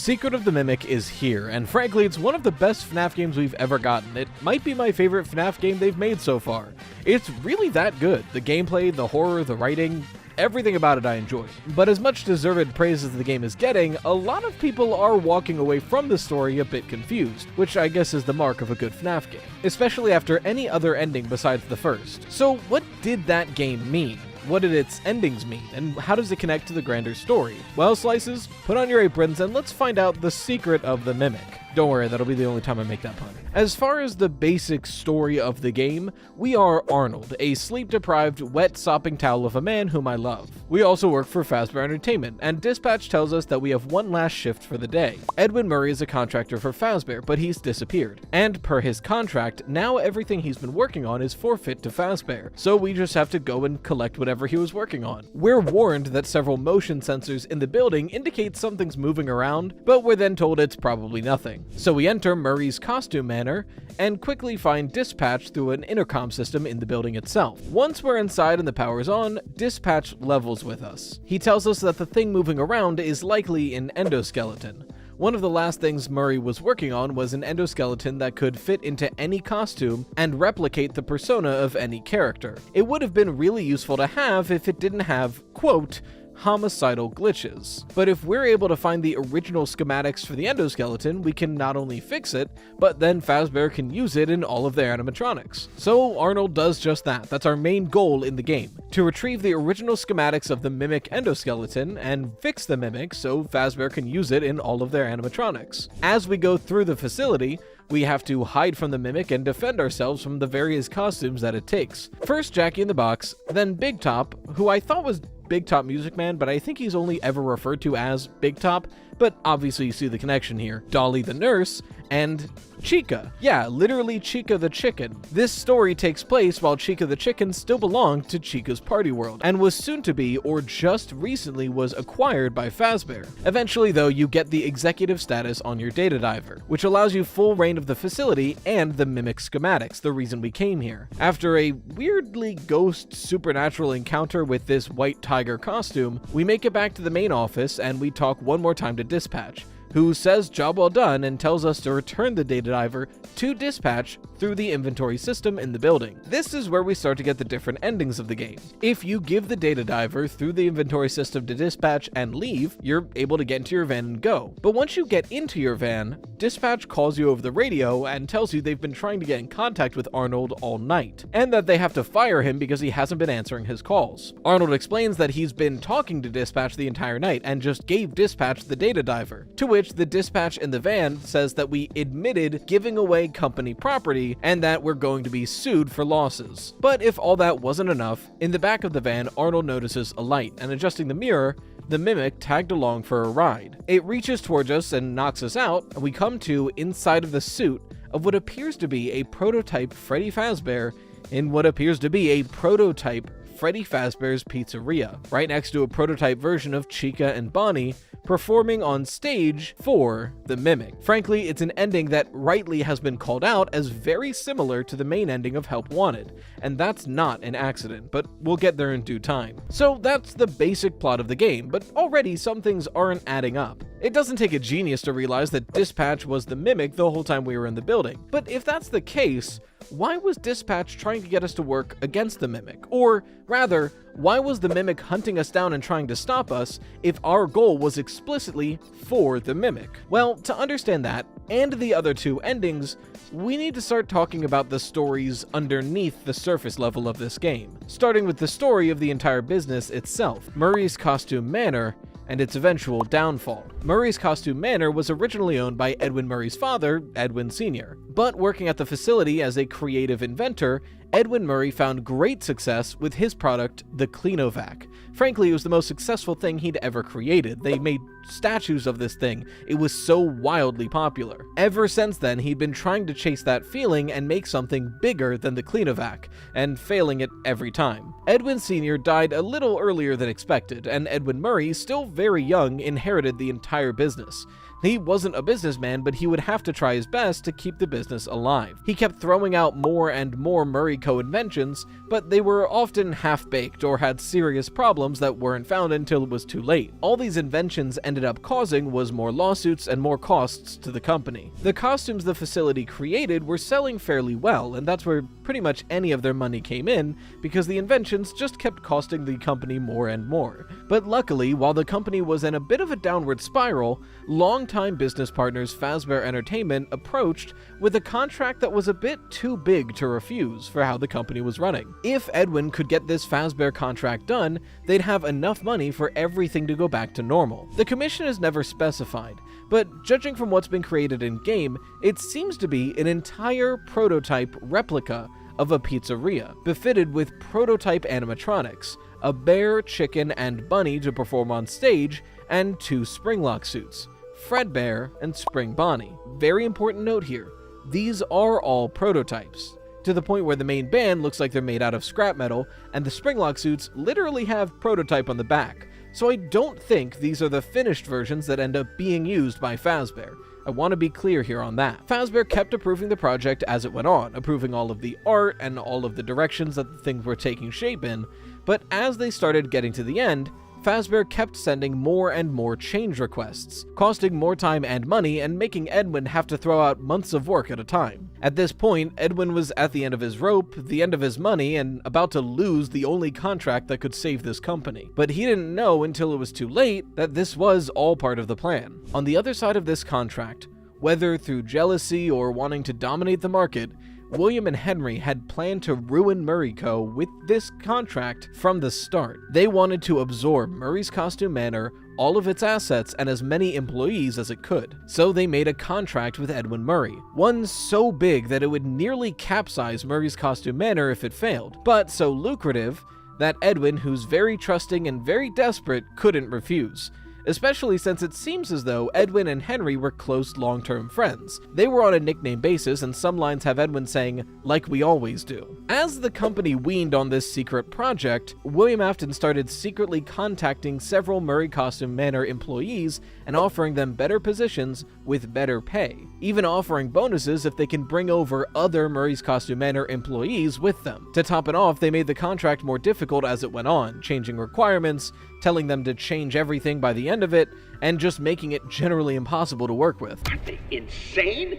Secret of the Mimic is here, and frankly, it's one of the best FNAF games we've ever gotten. It might be my favorite FNAF game they've made so far. It's really that good. The gameplay, the horror, the writing, everything about it I enjoyed. But as much deserved praise as the game is getting, a lot of people are walking away from the story a bit confused, which I guess is the mark of a good FNAF game, especially after any other ending besides the first. So what did that game mean? What did its endings mean, and how does it connect to the grander story? Well, Slices, put on your aprons and let's find out the secret of the Mimic. Don't worry, that'll be the only time I make that pun. As far as the basic story of the game, we are Arnold, a sleep-deprived, wet, sopping towel of a man whom I love. We also work for Fazbear Entertainment, and dispatch tells us that we have one last shift for the day. Edwin Murray is a contractor for Fazbear, but he's disappeared. And per his contract, now everything he's been working on is forfeit to Fazbear, so we just have to go and collect whatever he was working on. We're warned that several motion sensors in the building indicate something's moving around, but we're then told it's probably nothing. So we enter Murray's costume manor and quickly find dispatch through an intercom system in the building itself. Once we're inside and the power's on, dispatch levels with us. He tells us that the thing moving around is likely an endoskeleton. One of the last things Murray was working on was an endoskeleton that could fit into any costume and replicate the persona of any character. It would have been really useful to have if it didn't have, quote, homicidal glitches. But if we're able to find the original schematics for the endoskeleton, we can not only fix it, but then Fazbear can use it in all of their animatronics. So Arnold does just that. That's our main goal in the game, to retrieve the original schematics of the Mimic endoskeleton and fix the Mimic so Fazbear can use it in all of their animatronics. As we go through the facility, we have to hide from the Mimic and defend ourselves from the various costumes that it takes. First Jackie in the Box, then Big Top, who I thought was Big Top Music Man, but I think he's only ever referred to as Big Top, but obviously you see the connection here. Dolly the Nurse, and Chica. Yeah, literally Chica the Chicken. This story takes place while Chica the Chicken still belonged to Chica's Party World, and was soon to be, or just recently was acquired by Fazbear. Eventually though, you get the executive status on your data diver, which allows you full reign of the facility and the Mimic schematics, the reason we came here. After a weirdly ghost supernatural encounter with this white tiger costume, we make it back to the main office and we talk one more time to dispatch, who says job well done and tells us to return the data diver to dispatch through the inventory system in the building. This is where we start to get the different endings of the game. If you give the data diver through the inventory system to dispatch and leave, you're able to get into your van and go. But once you get into your van, dispatch calls you over the radio and tells you they've been trying to get in contact with Arnold all night, and that they have to fire him because he hasn't been answering his calls. Arnold explains that he's been talking to dispatch the entire night and just gave dispatch the data diver, to which the dispatch in the van says that we admitted giving away company property and that we're going to be sued for losses. But if all that wasn't enough, in the back of the van, Arnold notices a light, and adjusting the mirror, the Mimic tagged along for a ride. It reaches towards us and knocks us out, and we come to inside of the suit of what appears to be a prototype Freddy Fazbear in what appears to be a prototype Freddy Fazbear's Pizzeria, right next to a prototype version of Chica and Bonnie performing on stage for the Mimic. Frankly, it's an ending that rightly has been called out as very similar to the main ending of Help Wanted, and that's not an accident, but we'll get there in due time. So that's the basic plot of the game, but already some things aren't adding up. It doesn't take a genius to realize that Dispatch was the Mimic the whole time we were in the building, but if that's the case, why was Dispatch trying to get us to work against the Mimic? Or rather, why was the Mimic hunting us down and trying to stop us if our goal was explicitly for the Mimic? Well, to understand that, and the other two endings, we need to start talking about the stories underneath the surface level of this game, starting with the story of the entire business itself, Murray's Costume Manor, and its eventual downfall. Murray's Costume Manor was originally owned by Edwin Murray's father, Edwin Sr., but working at the facility as a creative inventor, Edwin Murray found great success with his product, the Cleanovac. Frankly, it was the most successful thing he'd ever created. They made statues of this thing. It was so wildly popular. Ever since then, he'd been trying to chase that feeling and make something bigger than the Cleanovac, and failing it every time. Edwin Sr. died a little earlier than expected, and Edwin Murray, still very young, inherited the entire entire business. He wasn't a businessman, but he would have to try his best to keep the business alive. He kept throwing out more and more Murray Co. inventions, but they were often half-baked or had serious problems that weren't found until it was too late. All these inventions ended up causing was more lawsuits and more costs to the company. The costumes the facility created were selling fairly well, and that's where pretty much any of their money came in, because the inventions just kept costing the company more and more. But luckily, while the company was in a bit of a downward spiral, longtime business partners Fazbear Entertainment approached with a contract that was a bit too big to refuse for how the company was running. If Edwin could get this Fazbear contract done, they'd have enough money for everything to go back to normal. The commission is never specified, but judging from what's been created in-game, it seems to be an entire prototype replica of a pizzeria, befitted with prototype animatronics, a bear, chicken, and bunny to perform on stage, and 2 Springlock suits, Fredbear and Spring Bonnie. Very important note here, these are all prototypes, to the point where the main band looks like they're made out of scrap metal, and the Springlock suits literally have prototype on the back, so I don't think these are the finished versions that end up being used by Fazbear. I want to be clear here on that. Fazbear kept approving the project as it went on, approving all of the art and all of the directions that the things were taking shape in, but as they started getting to the end, Fazbear kept sending more and more change requests, costing more time and money and making Edwin have to throw out months of work at a time. At this point, Edwin was at the end of his rope, the end of his money, and about to lose the only contract that could save this company. But he didn't know until it was too late that this was all part of the plan. On the other side of this contract, whether through jealousy or wanting to dominate the market, William and Henry had planned to ruin Murray Co. with this contract from the start. They wanted to absorb Murray's Costume Manor, all of its assets, and as many employees as it could. So they made a contract with Edwin Murray, one so big that it would nearly capsize Murray's Costume Manor if it failed, but so lucrative that Edwin, who's very trusting and very desperate, couldn't refuse. Especially since it seems as though Edwin and Henry were close long-term friends. They were on a nickname basis, and some lines have Edwin saying, "like we always do." As the company weaned on this secret project, William Afton started secretly contacting several Murray Costume Manor employees and offering them better positions with better pay, even offering bonuses if they can bring over other Murray's Costume Manor employees with them. To top it off, they made the contract more difficult as it went on, changing requirements, telling them to change everything by the end of it, and just making it generally impossible to work with. Aren't they insane?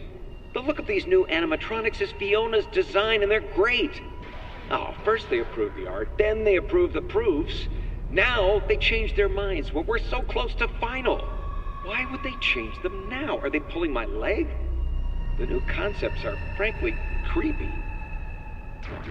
The look of these new animatronics is Fiona's design, and they're great. Oh, first they approve the art, then they approve the proofs. Now they change their minds. Well, we're so close to final. Why would they change them now? Are they pulling my leg? The new concepts are frankly creepy.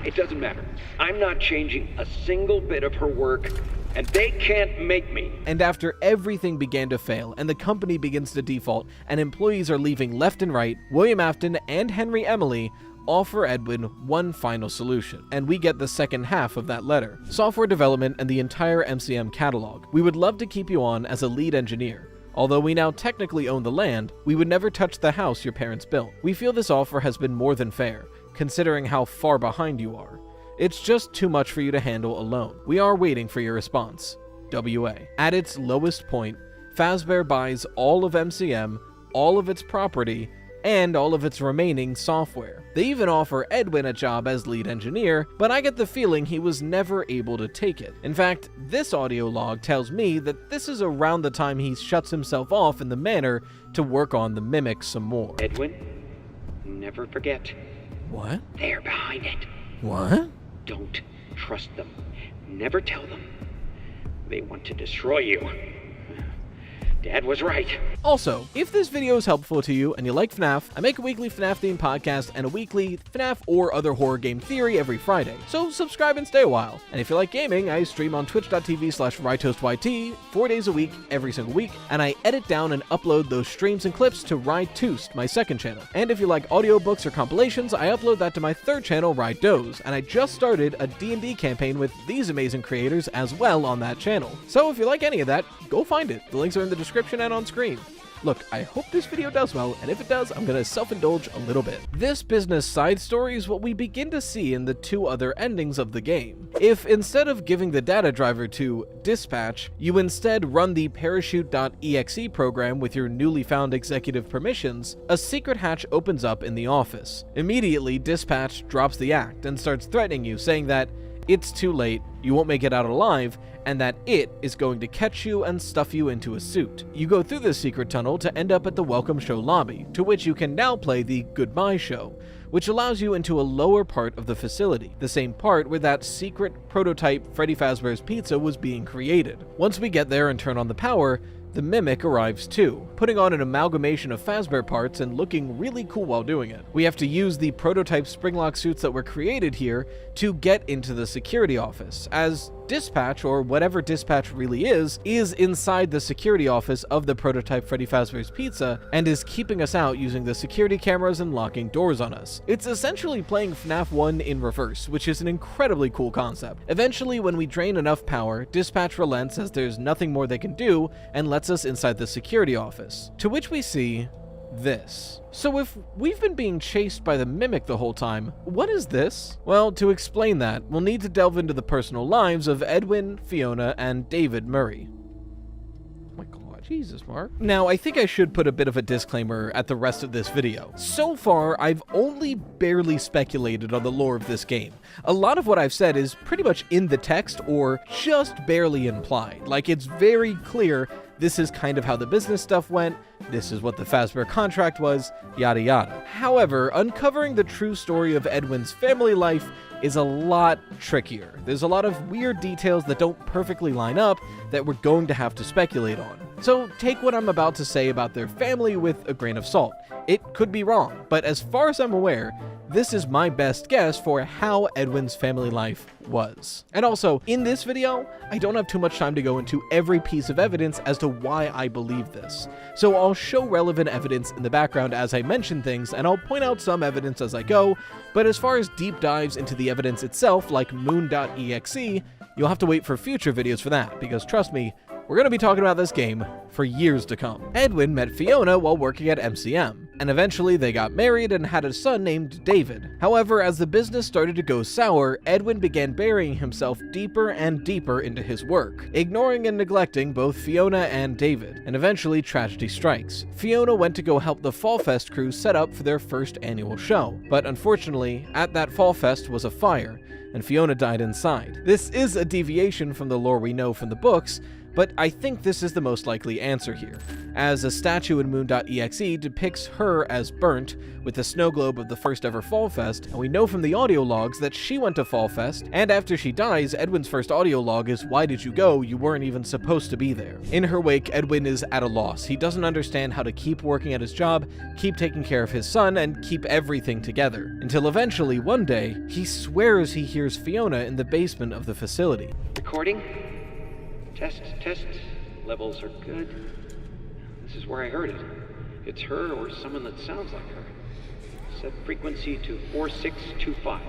It doesn't matter. I'm not changing a single bit of her work, and they can't make me. And after everything began to fail and the company begins to default and employees are leaving left and right, William Afton and Henry Emily offer Edwin one final solution, and we get the second half of that letter. Software development and the entire MCM catalog. We would love to keep you on as a lead engineer. Although we now technically own the land, we would never touch the house your parents built. We feel this offer has been more than fair, considering how far behind you are. It's just too much for you to handle alone. We are waiting for your response. WA. At its lowest point, Fazbear buys all of MCM, all of its property, and all of its remaining software. They even offer Edwin a job as lead engineer, but I get the feeling he was never able to take it. In fact, this audio log tells me that this is around the time he shuts himself off in the manor to work on the Mimic some more. Edwin, never forget. What? They're behind it. What? Don't trust them. Never tell them. They want to destroy you. Dad was right. Also, if this video is helpful to you and you like FNAF, I make a weekly FNAF themed podcast and a weekly FNAF or other horror game theory every Friday, so subscribe and stay a while. And if you like gaming, I stream on twitch.tv/RideToastYT 4 days a week, every single week, and I edit down and upload those streams and clips to Ride Toast, my second channel. And if you like audiobooks or compilations, I upload that to my third channel, Ride Doze, and I just started a D&D campaign with these amazing creators as well on that channel. So if you like any of that, go find it. The links are in the description and on screen. Look, I hope this video does well, and if it does, I'm gonna self-indulge a little bit. This business side story is what we begin to see in the two other endings of the game. If instead of giving the data driver to Dispatch, you instead run the parachute.exe program with your newly found executive permissions, a secret hatch opens up in the office. Immediately, Dispatch drops the act and starts threatening you, saying that it's too late, you won't make it out alive, and that it is going to catch you and stuff you into a suit. You go through this secret tunnel to end up at the welcome show lobby, to which you can now play the goodbye show, which allows you into a lower part of the facility, the same part where that secret prototype Freddy Fazbear's Pizza was being created. Once we get there and turn on the power, the Mimic arrives too, putting on an amalgamation of Fazbear parts and looking really cool while doing it. We have to use the prototype springlock suits that were created here to get into the security office, as Dispatch, or whatever Dispatch really is inside the security office of the prototype Freddy Fazbear's Pizza and is keeping us out using the security cameras and locking doors on us. It's essentially playing FNAF 1 in reverse, which is an incredibly cool concept. Eventually, when we drain enough power, Dispatch relents as there's nothing more they can do and lets us inside the security office, to which we see this. So if we've been being chased by the Mimic the whole time, what is this? Well, to explain that, we'll need to delve into the personal lives of Edwin, Fiona, and David Murray. Oh my god, Jesus, Mark. Now, I think I should put a bit of a disclaimer at the rest of this video. So far, I've only barely speculated on the lore of this game. A lot of what I've said is pretty much in the text or just barely implied. Like, it's very clear this is kind of how the business stuff went, this is what the Fazbear contract was, yada yada. However, uncovering the true story of Edwin's family life is a lot trickier. There's a lot of weird details that don't perfectly line up that we're going to have to speculate on. So take what I'm about to say about their family with a grain of salt. It could be wrong, but as far as I'm aware, this is my best guess for how Edwin's family life was. And also, in this video, I don't have too much time to go into every piece of evidence as to why I believe this. So I'll show relevant evidence in the background as I mention things, and I'll point out some evidence as I go, but as far as deep dives into the evidence itself, like moon.exe, you'll have to wait for future videos for that, because trust me, we're going to be talking about this game for years to come. Edwin met Fiona while working at MCM, and eventually they got married and had a son named David. However, as the business started to go sour, Edwin began burying himself deeper and deeper into his work, ignoring and neglecting both Fiona and David, and eventually tragedy strikes. Fiona went to go help the Fall Fest crew set up for their first annual show, but unfortunately, at that Fall Fest was a fire, and Fiona died inside. This is a deviation from the lore we know from the books, but I think this is the most likely answer here, as a statue in moon.exe depicts her as burnt with the snow globe of the first ever Fall Fest, and we know from the audio logs that she went to Fall Fest, and after she dies, Edwin's first audio log is, "Why did you go? You weren't even supposed to be there." In her wake, Edwin is at a loss. He doesn't understand how to keep working at his job, keep taking care of his son, and keep everything together, until eventually, one day, he swears he hears Fiona in the basement of the facility. Recording? Test. Levels are good. This is where I heard it. It's her or someone that sounds like her. Set frequency to 4625.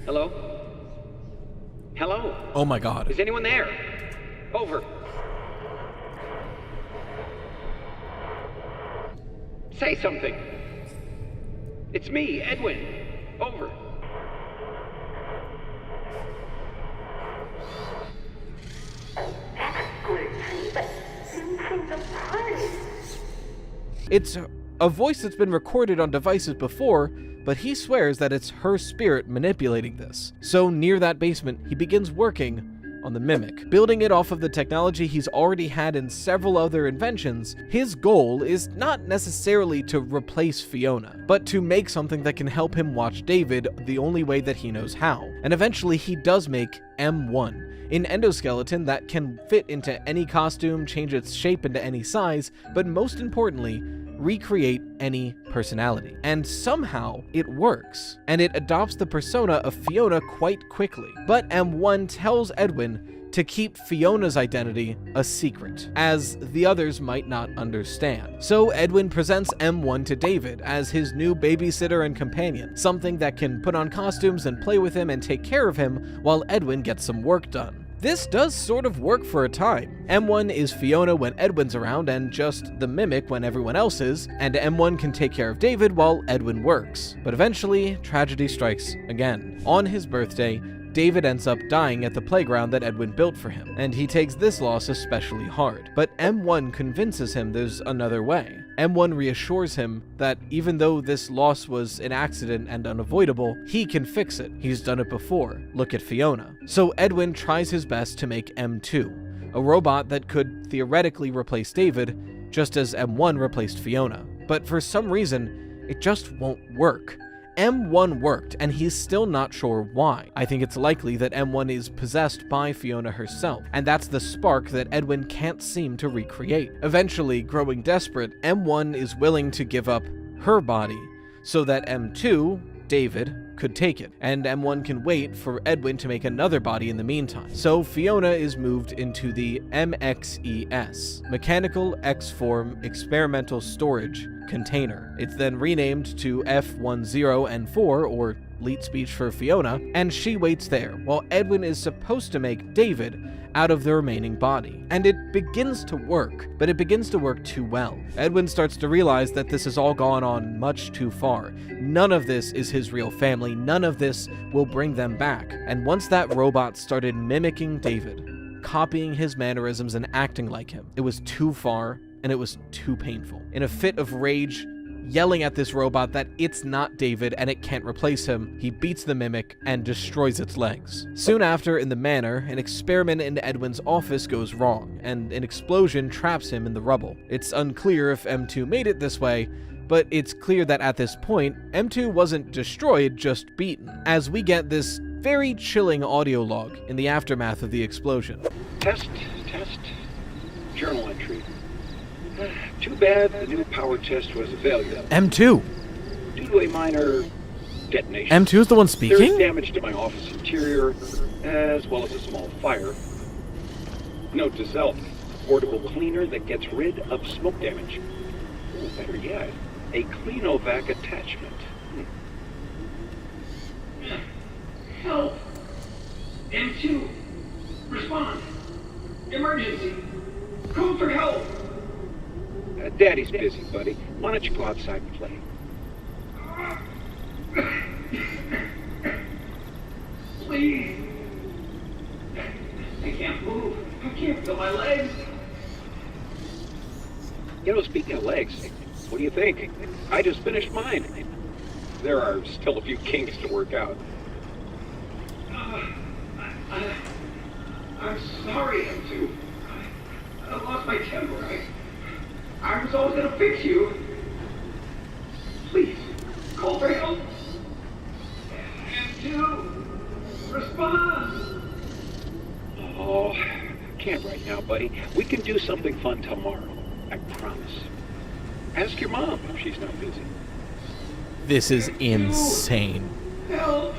Hello? Hello? Oh my god. Is anyone there? Over. Say something. It's me, Edwin. Over. It's a voice that's been recorded on devices before, but he swears that it's her spirit manipulating this. So near that basement, he begins working on the Mimic. Building it off of the technology he's already had in several other inventions, his goal is not necessarily to replace Fiona, but to make something that can help him watch David the only way that he knows how. And eventually he does make M1, an endoskeleton that can fit into any costume, change its shape into any size, but most importantly, recreate any personality. And somehow it works, and it adopts the persona of Fiona quite quickly. But M1 tells Edwin to keep Fiona's identity a secret, as the others might not understand. So Edwin presents M1 to David as his new babysitter and companion, something that can put on costumes and play with him and take care of him while Edwin gets some work done. This does sort of work for a time. M1 is Fiona when Edwin's around and just the Mimic when everyone else is, and M1 can take care of David while Edwin works. But eventually, tragedy strikes again. On his birthday, David ends up dying at the playground that Edwin built for him, and he takes this loss especially hard. But M1 convinces him there's another way. M1 reassures him that even though this loss was an accident and unavoidable, he can fix it. He's done it before. Look at Fiona. So Edwin tries his best to make M2, a robot that could theoretically replace David, just as M1 replaced Fiona. But for some reason, it just won't work. M1 worked, and he's still not sure why. I think it's likely that M1 is possessed by Fiona herself, and that's the spark that Edwin can't seem to recreate. Eventually, growing desperate, M1 is willing to give up her body so that M2, David, could take it, and M1 can wait for Edwin to make another body in the meantime. So Fiona is moved into the MXES, Mechanical X-Form Experimental Storage Container. It's then renamed to F10N4, or Leet Speech for Fiona, and she waits there, while Edwin is supposed to make David out of the remaining body. And it begins to work, but it begins to work too well. Edwin starts to realize that this has all gone on much too far. None of this is his real family, none of this will bring them back. And once that robot started mimicking David, copying his mannerisms and acting like him, it was too far and it was too painful. In a fit of rage, yelling at this robot that it's not David and it can't replace him, he beats the Mimic and destroys its legs. Soon after, in the manor, an experiment in Edwin's office goes wrong, and an explosion traps him in the rubble. It's unclear if M2 made it this way, but it's clear that at this point, M2 wasn't destroyed, just beaten, as we get this very chilling audio log in the aftermath of the explosion. Test. Journal entry. Too bad the new power test was a failure. M2! Due to a minor detonation. M2 is the one speaking? There's damage to my office interior, as well as a small fire. Note to self, portable cleaner that gets rid of smoke damage. Or better yet, a Cleanovac attachment. Help! M2! Respond! Emergency! Call for help! Daddy's busy, buddy. Why don't you go outside and play? Please! I can't move. I can't feel my legs. You know, speaking of legs, what do you think? I just finished mine. There are still a few kinks to work out. I'm sorry, M2. I lost my temper. I was always gonna fix you. Please, call for help. M2, respond. Oh, can't right now, buddy. We can do something fun tomorrow. I promise. Ask your mom if she's not busy. This is insane. Help.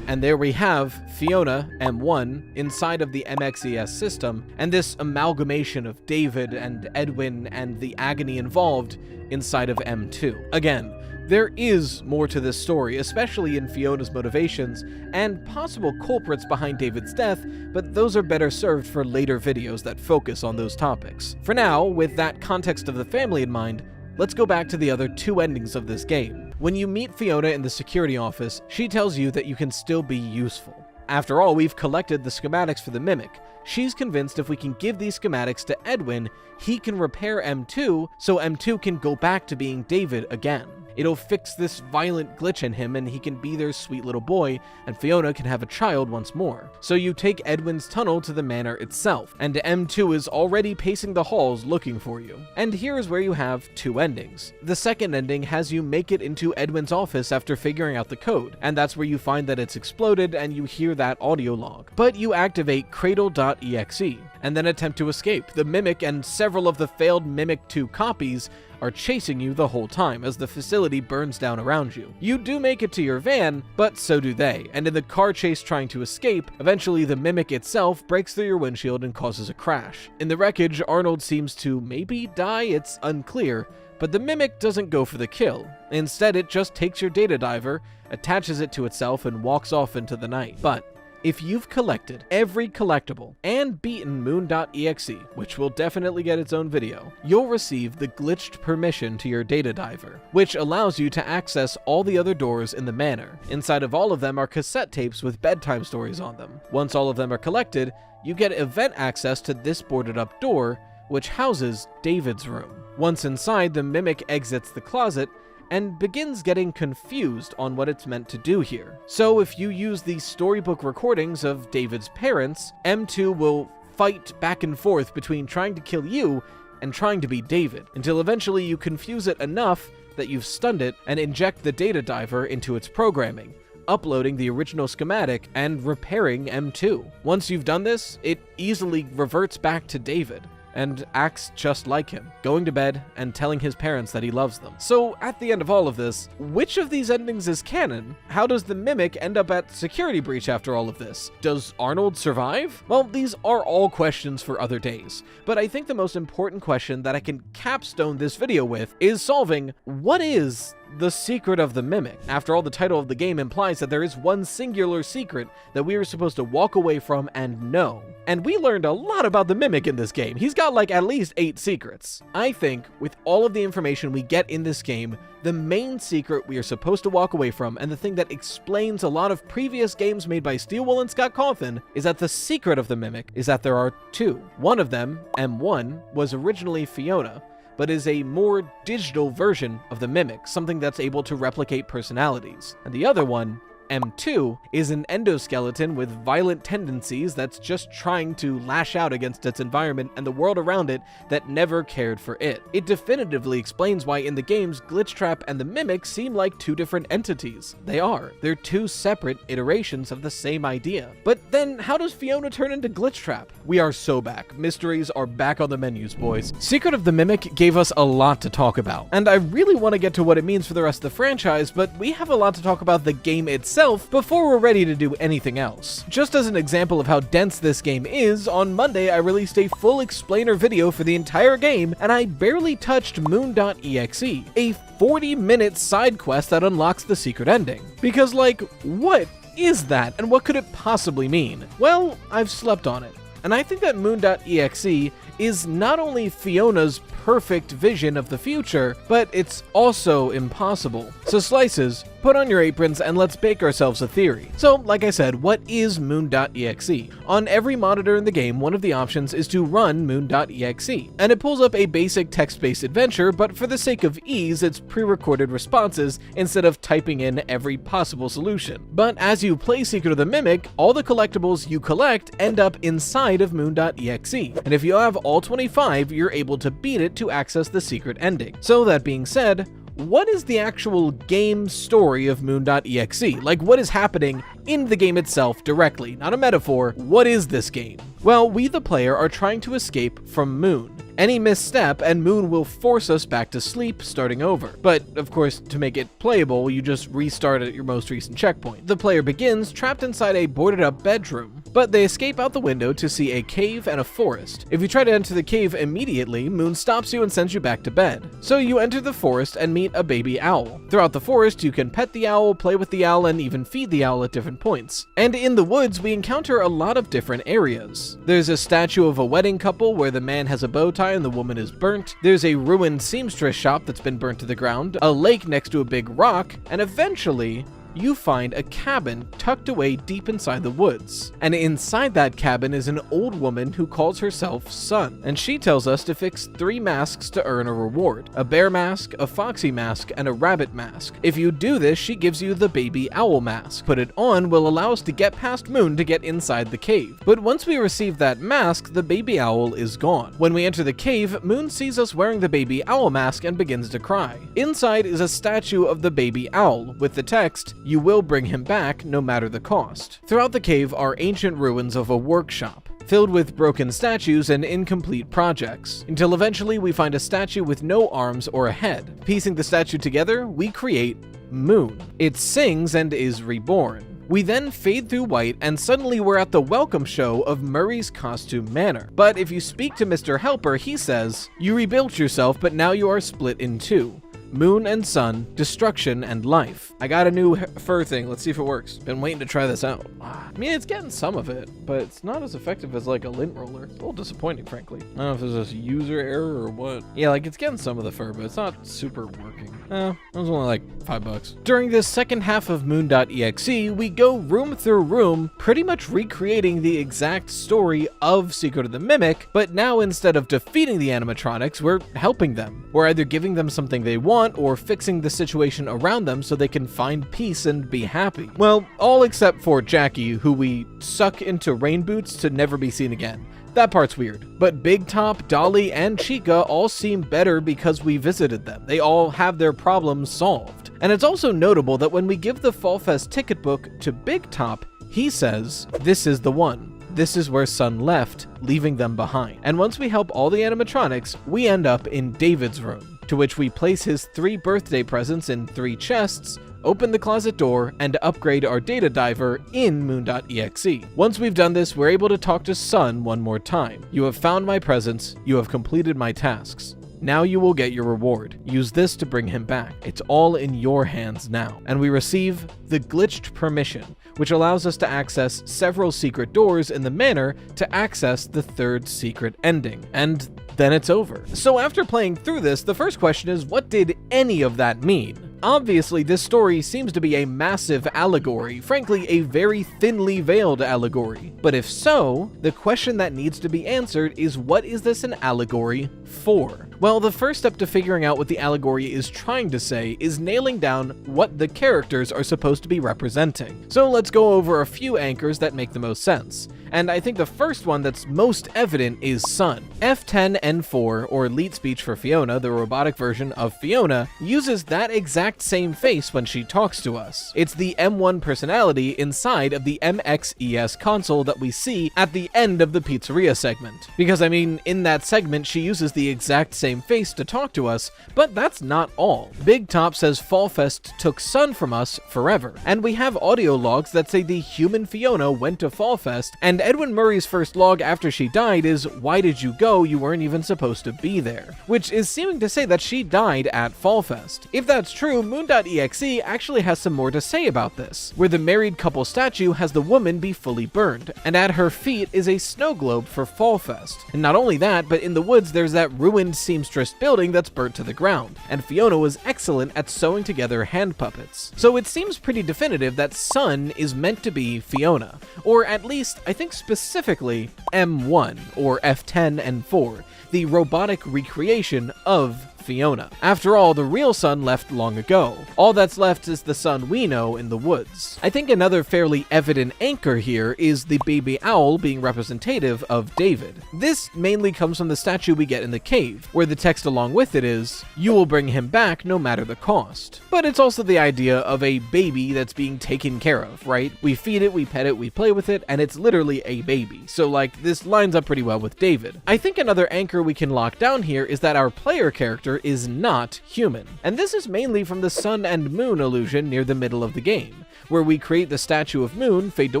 And there we have Fiona, M1, inside of the MXES system, and this amalgamation of David and Edwin and the agony involved inside of M2. Again, there is more to this story, especially in Fiona's motivations and possible culprits behind David's death, but those are better served for later videos that focus on those topics. For now, with that context of the family in mind, let's go back to the other two endings of this game. When you meet Fiona in the security office, she tells you that you can still be useful. After all, we've collected the schematics for the Mimic. She's convinced if we can give these schematics to Edwin, he can repair M2 so M2 can go back to being David again. It'll fix this violent glitch in him and he can be their sweet little boy, and Fiona can have a child once more. So you take Edwin's tunnel to the manor itself, and M2 is already pacing the halls looking for you. And here is where you have two endings. The second ending has you make it into Edwin's office after figuring out the code, and that's where you find that it's exploded and you hear that audio log. But you activate cradle.exe, and then attempt to escape. The Mimic and several of the failed Mimic 2 copies are chasing you the whole time as the facility burns down around you. You do make it to your van, but so do they, and in the car chase trying to escape, eventually the Mimic itself breaks through your windshield and causes a crash. In the wreckage, Arnold seems to maybe die, it's unclear, but the Mimic doesn't go for the kill. Instead, it just takes your data diver, attaches it to itself, and walks off into the night. But if you've collected every collectible and beaten Moon.exe, which will definitely get its own video, you'll receive the glitched permission to your data diver, which allows you to access all the other doors in the manor. Inside of all of them are cassette tapes with bedtime stories on them. Once all of them are collected, you get event access to this boarded up door, which houses David's room. Once inside, the Mimic exits the closet and begins getting confused on what it's meant to do here. So if you use the storybook recordings of David's parents, M2 will fight back and forth between trying to kill you and trying to be David, until eventually you confuse it enough that you've stunned it and inject the data diver into its programming, uploading the original schematic and repairing M2. Once you've done this, it easily reverts back to David and acts just like him, going to bed and telling his parents that he loves them. So at the end of all of this, which of these endings is canon? How does the Mimic end up at security breach after all of this? Does Arnold survive? Well, these are all questions for other days, but I think the most important question that I can capstone this video with is solving what is the secret of the Mimic. After all, the title of the game implies that there is one singular secret that we are supposed to walk away from and know. And we learned a lot about the Mimic in this game. He's got like at least 8 secrets. I think with all of the information we get in this game, the main secret we are supposed to walk away from, and the thing that explains a lot of previous games made by Steelwool and Scott Cawthon, is that the secret of the Mimic is that there are 2. One of them, M1, was originally Fiona, but is a more digital version of the Mimic, something that's able to replicate personalities. And the other one, M2, is an endoskeleton with violent tendencies that's just trying to lash out against its environment and the world around it that never cared for it. It definitively explains why in the games Glitchtrap and the Mimic seem like 2 different entities. They are. They're 2 separate iterations of the same idea. But then how does Fiona turn into Glitchtrap? We are so back. Mysteries are back on the menus, boys. Secret of the Mimic gave us a lot to talk about, and I really want to get to what it means for the rest of the franchise, but we have a lot to talk about the game itself before we're ready to do anything else. Just as an example of how dense this game is, on Monday I released a full explainer video for the entire game, and I barely touched Moon.exe, a 40-minute side quest that unlocks the secret ending. Because like, what is that, and what could it possibly mean? Well, I've slept on it, and I think that Moon.exe is not only Fiona's perfect vision of the future, but it's also impossible. So Slices, put on your aprons and let's bake ourselves a theory. So, like I said, what is Moon.exe? On every monitor in the game, one of the options is to run Moon.exe, and it pulls up a basic text-based adventure, but for the sake of ease, it's pre-recorded responses instead of typing in every possible solution. But as you play Secret of the Mimic, all the collectibles you collect end up inside of Moon.exe, and if you have all 25, you're able to beat it to access the secret ending. So that being said, what is the actual game story of Moon.exe? Like, what is happening in the game itself directly? Not a metaphor. What is this game? Well, we the player are trying to escape from Moon. Any misstep and Moon will force us back to sleep, starting over. But, of course, to make it playable, you just restart at your most recent checkpoint. The player begins trapped inside a boarded up bedroom, but they escape out the window to see a cave and a forest. If you try to enter the cave immediately, Moon stops you and sends you back to bed. So you enter the forest and meet a baby owl. Throughout the forest, you can pet the owl, play with the owl, and even feed the owl at different points. And in the woods, we encounter a lot of different areas. There's a statue of a wedding couple where the man has a bow tie and the woman is burnt. There's a ruined seamstress shop that's been burnt to the ground, a lake next to a big rock, and eventually, you find a cabin tucked away deep inside the woods. And inside that cabin is an old woman who calls herself Sun, and she tells us to fix 3 masks to earn a reward: a bear mask, a foxy mask, and a rabbit mask. If you do this, she gives you the baby owl mask. Put it on will allow us to get past Moon to get inside the cave. But once we receive that mask, the baby owl is gone. When we enter the cave, Moon sees us wearing the baby owl mask and begins to cry. Inside is a statue of the baby owl with the text, "You will bring him back no matter the cost." Throughout the cave are ancient ruins of a workshop. filled with broken statues and incomplete projects, until eventually we find a statue with no arms or a head. Piecing the statue together, we create Moon. It sings and is reborn. We then fade through white and suddenly we're at the welcome show of Murray's Costume Manor. But if you speak to Mr. Helper, he says, "You rebuilt yourself, but now you are split in two. Moon and sun, destruction and life." I got a new fur thing. Let's see if it works. Been waiting to try this out. I mean, it's getting some of it, but it's not as effective as like a lint roller. It's a little disappointing, frankly. I don't know if it's just user error or what. Yeah, like it's getting some of the fur, but it's not super working. It was only like $5. During this second half of Moon.exe, we go room through room, pretty much recreating the exact story of Secret of the Mimic, but now instead of defeating the animatronics, we're helping them. We're either giving them something they want or fixing the situation around them so they can find peace and be happy. Well, all except for Jackie, who we suck into rain boots to never be seen again. That part's weird. But Big Top, Dolly, and Chica all seem better because we visited them. They all have their problems solved. And it's also notable that when we give the Fall Fest ticket book to Big Top, he says, "This is the one. This is where Sun left, leaving them behind." And once we help all the animatronics, we end up in David's room, to which we place his 3 birthday presents in 3 chests, open the closet door, and upgrade our data diver in Moon.exe. Once we've done this, we're able to talk to Sun one more time. "You have found my presents. You have completed my tasks. Now you will get your reward. Use this to bring him back. It's all in your hands now." And we receive the glitched permission, which allows us to access several secret doors in the manor to access the 3rd secret ending. And then it's over. So after playing through this, the first question is, what did any of that mean? Obviously, this story seems to be a massive allegory, frankly, a very thinly veiled allegory. But if so, the question that needs to be answered is, what is this an allegory for? Well, the first step to figuring out what the allegory is trying to say is nailing down what the characters are supposed to be representing. So let's go over a few anchors that make the most sense. And I think the first one that's most evident is Sun. F10N4, or Elite Speech for Fiona, the robotic version of Fiona, uses that exact same face when she talks to us. It's the M1 personality inside of the MXES console that we see at the end of the pizzeria segment. Because I mean, in that segment she uses the exact same face to talk to us, but that's not all. Big Top says Fall Fest took Sun from us forever, and we have audio logs that say the human Fiona went to Fall Fest, and Edwin Murray's first log after she died is, "Why did you go? You weren't even supposed to be there," which is seeming to say that she died at Fall Fest. If that's true, Moon.exe actually has some more to say about this, where the married couple statue has the woman be fully burned, and at her feet is a snow globe for Fall Fest. And not only that, but in the woods there's that ruined seamstress building that's burnt to the ground, and Fiona was excellent at sewing together hand puppets. So it seems pretty definitive that Sun is meant to be Fiona, or at least, I think specifically, M1, or F10 and 4, the robotic recreation of Fiona. After all, the real Sun left long ago. All that's left is the Sun we know in the woods. I think another fairly evident anchor here is the baby owl being representative of David. This mainly comes from the statue we get in the cave, where the text along with it is, "You will bring him back no matter the cost." But it's also the idea of a baby that's being taken care of, right? We feed it, we pet it, we play with it, and it's literally a baby. So like, this lines up pretty well with David. I think another anchor we can lock down here is that our player character is not human. And this is mainly from the sun and moon illusion near the middle of the game, where we create the statue of Moon, fade to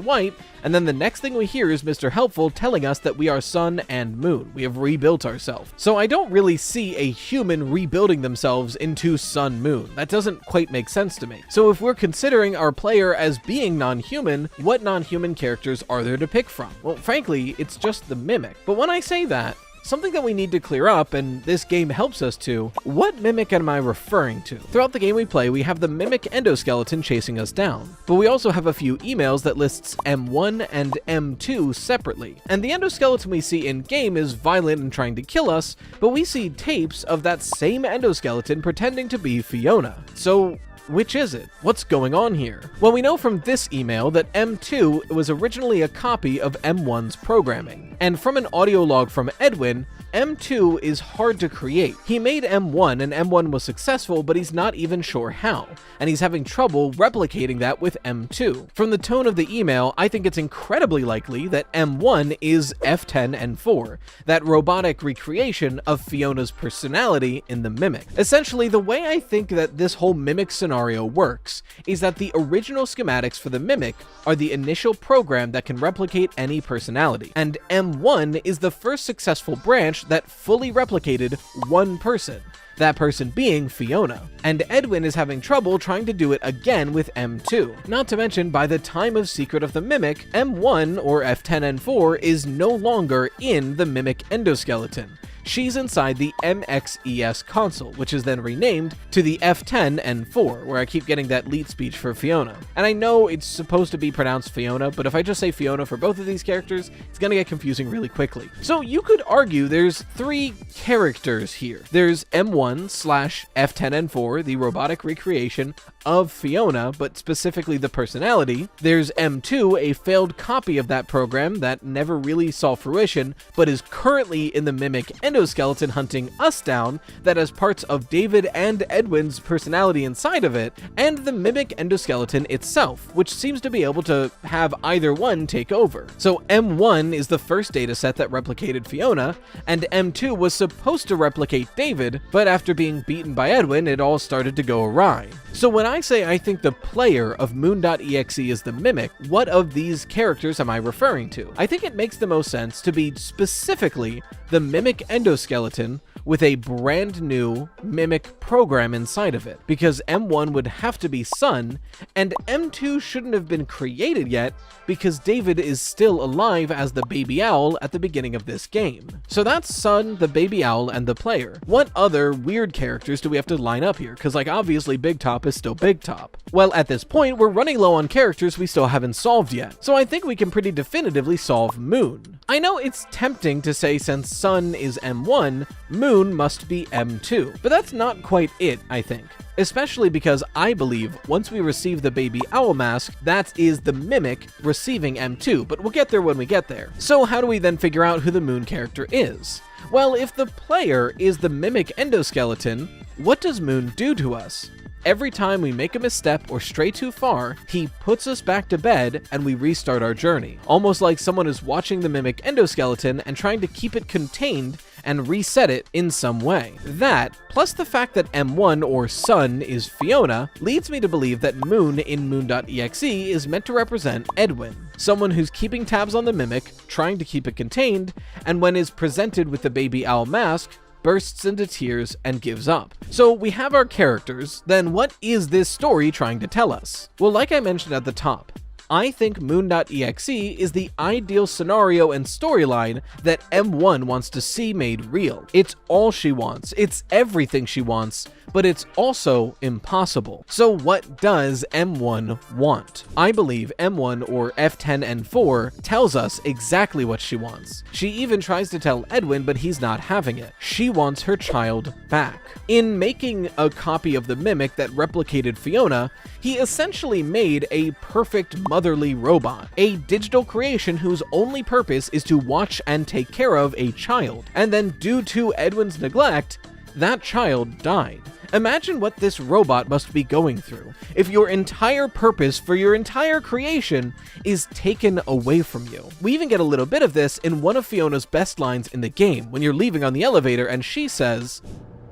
white, and then the next thing we hear is Mr. Helpful telling us that we are sun and moon. We have rebuilt ourselves. So I don't really see a human rebuilding themselves into sun moon. That doesn't quite make sense to me. So if we're considering our player as being non-human, what non-human characters are there to pick from? Well, frankly, it's just the Mimic. But when I say that, something that we need to clear up, and this game helps us to, what Mimic am I referring to? Throughout the game we play, we have the Mimic endoskeleton chasing us down, but we also have a few emails that lists M1 and M2 separately. And the endoskeleton we see in-game is violent and trying to kill us, but we see tapes of that same endoskeleton pretending to be Fiona. So which is it? What's going on here? Well, we know from this email that M2 was originally a copy of M1's programming. And from an audio log from Edwin, M2 is hard to create. He made M1 and M1 was successful, but he's not even sure how, and he's having trouble replicating that with M2. From the tone of the email, I think it's incredibly likely that M1 is F10 and 4, that robotic recreation of Fiona's personality in the Mimic. Essentially, the way I think that this whole Mimic scenario works is that the original schematics for the Mimic are the initial program that can replicate any personality, and M1 is the first successful branch that fully replicated one person, that person being Fiona. And Edwin is having trouble trying to do it again with M2. Not to mention, by the time of Secret of the Mimic, M1, or F10 and 4, is no longer in the Mimic endoskeleton. She's inside the MXES console, which is then renamed to the F10 and 4, where I keep getting that lead speech for Fiona. And I know it's supposed to be pronounced Fiona, but if I just say Fiona for both of these characters, it's gonna get confusing really quickly. So you could argue there's 3 characters here. There's M1/F10 and 4, the robotic recreation of Fiona, but specifically the personality. There's M2, a failed copy of that program that never really saw fruition, but is currently in the Mimic endoskeleton hunting us down, that has parts of David and Edwin's personality inside of it, and the Mimic endoskeleton itself, which seems to be able to have either one take over. So M1 is the first dataset that replicated Fiona, and M2 was supposed to replicate David, but after being beaten by Edwin, it all started to go awry. So when I say I think the player of Moon.exe is the Mimic, what of these characters am I referring to? I think it makes the most sense to be specifically the Mimic endoskeleton with a brand new Mimic program inside of it, because M1 would have to be Sun, and M2 shouldn't have been created yet because David is still alive as the baby owl at the beginning of this game. So that's Sun, the baby owl, and the player. What other weird characters do we have to line up here? Because like obviously Big Top is still Big Top. Well, at this point, we're running low on characters we still haven't solved yet, so I think we can pretty definitively solve Moon. I know it's tempting to say since Sun is M1, Moon must be M2, but that's not quite it, I think. Especially because I believe once we receive the baby owl mask, that is the Mimic receiving M2, but we'll get there when we get there. So how do we then figure out who the Moon character is? Well, if the player is the Mimic endoskeleton, what does Moon do to us? Every time we make a misstep or stray too far, he puts us back to bed and we restart our journey. Almost like someone is watching the Mimic endoskeleton and trying to keep it contained and reset it in some way. That, plus the fact that M1 or Sun is Fiona, leads me to believe that Moon in Moon.exe is meant to represent Edwin, someone who's keeping tabs on the Mimic, trying to keep it contained, and when is presented with the baby owl mask, bursts into tears and gives up. So we have our characters, then what is this story trying to tell us? Well, like I mentioned at the top, I think Moon.exe is the ideal scenario and storyline that M1 wants to see made real. It's all she wants, it's everything she wants, but it's also impossible. So what does M1 want? I believe M1 or F10 and 4 tells us exactly what she wants. She even tries to tell Edwin, but he's not having it. She wants her child back. In making a copy of the Mimic that replicated Fiona, he essentially made a perfect motherly robot, a digital creation whose only purpose is to watch and take care of a child. And then due to Edwin's neglect, that child died. Imagine what this robot must be going through if your entire purpose for your entire creation is taken away from you. We even get a little bit of this in one of Fiona's best lines in the game when you're leaving on the elevator and she says,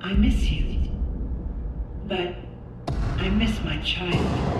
"I miss you, but I miss my child."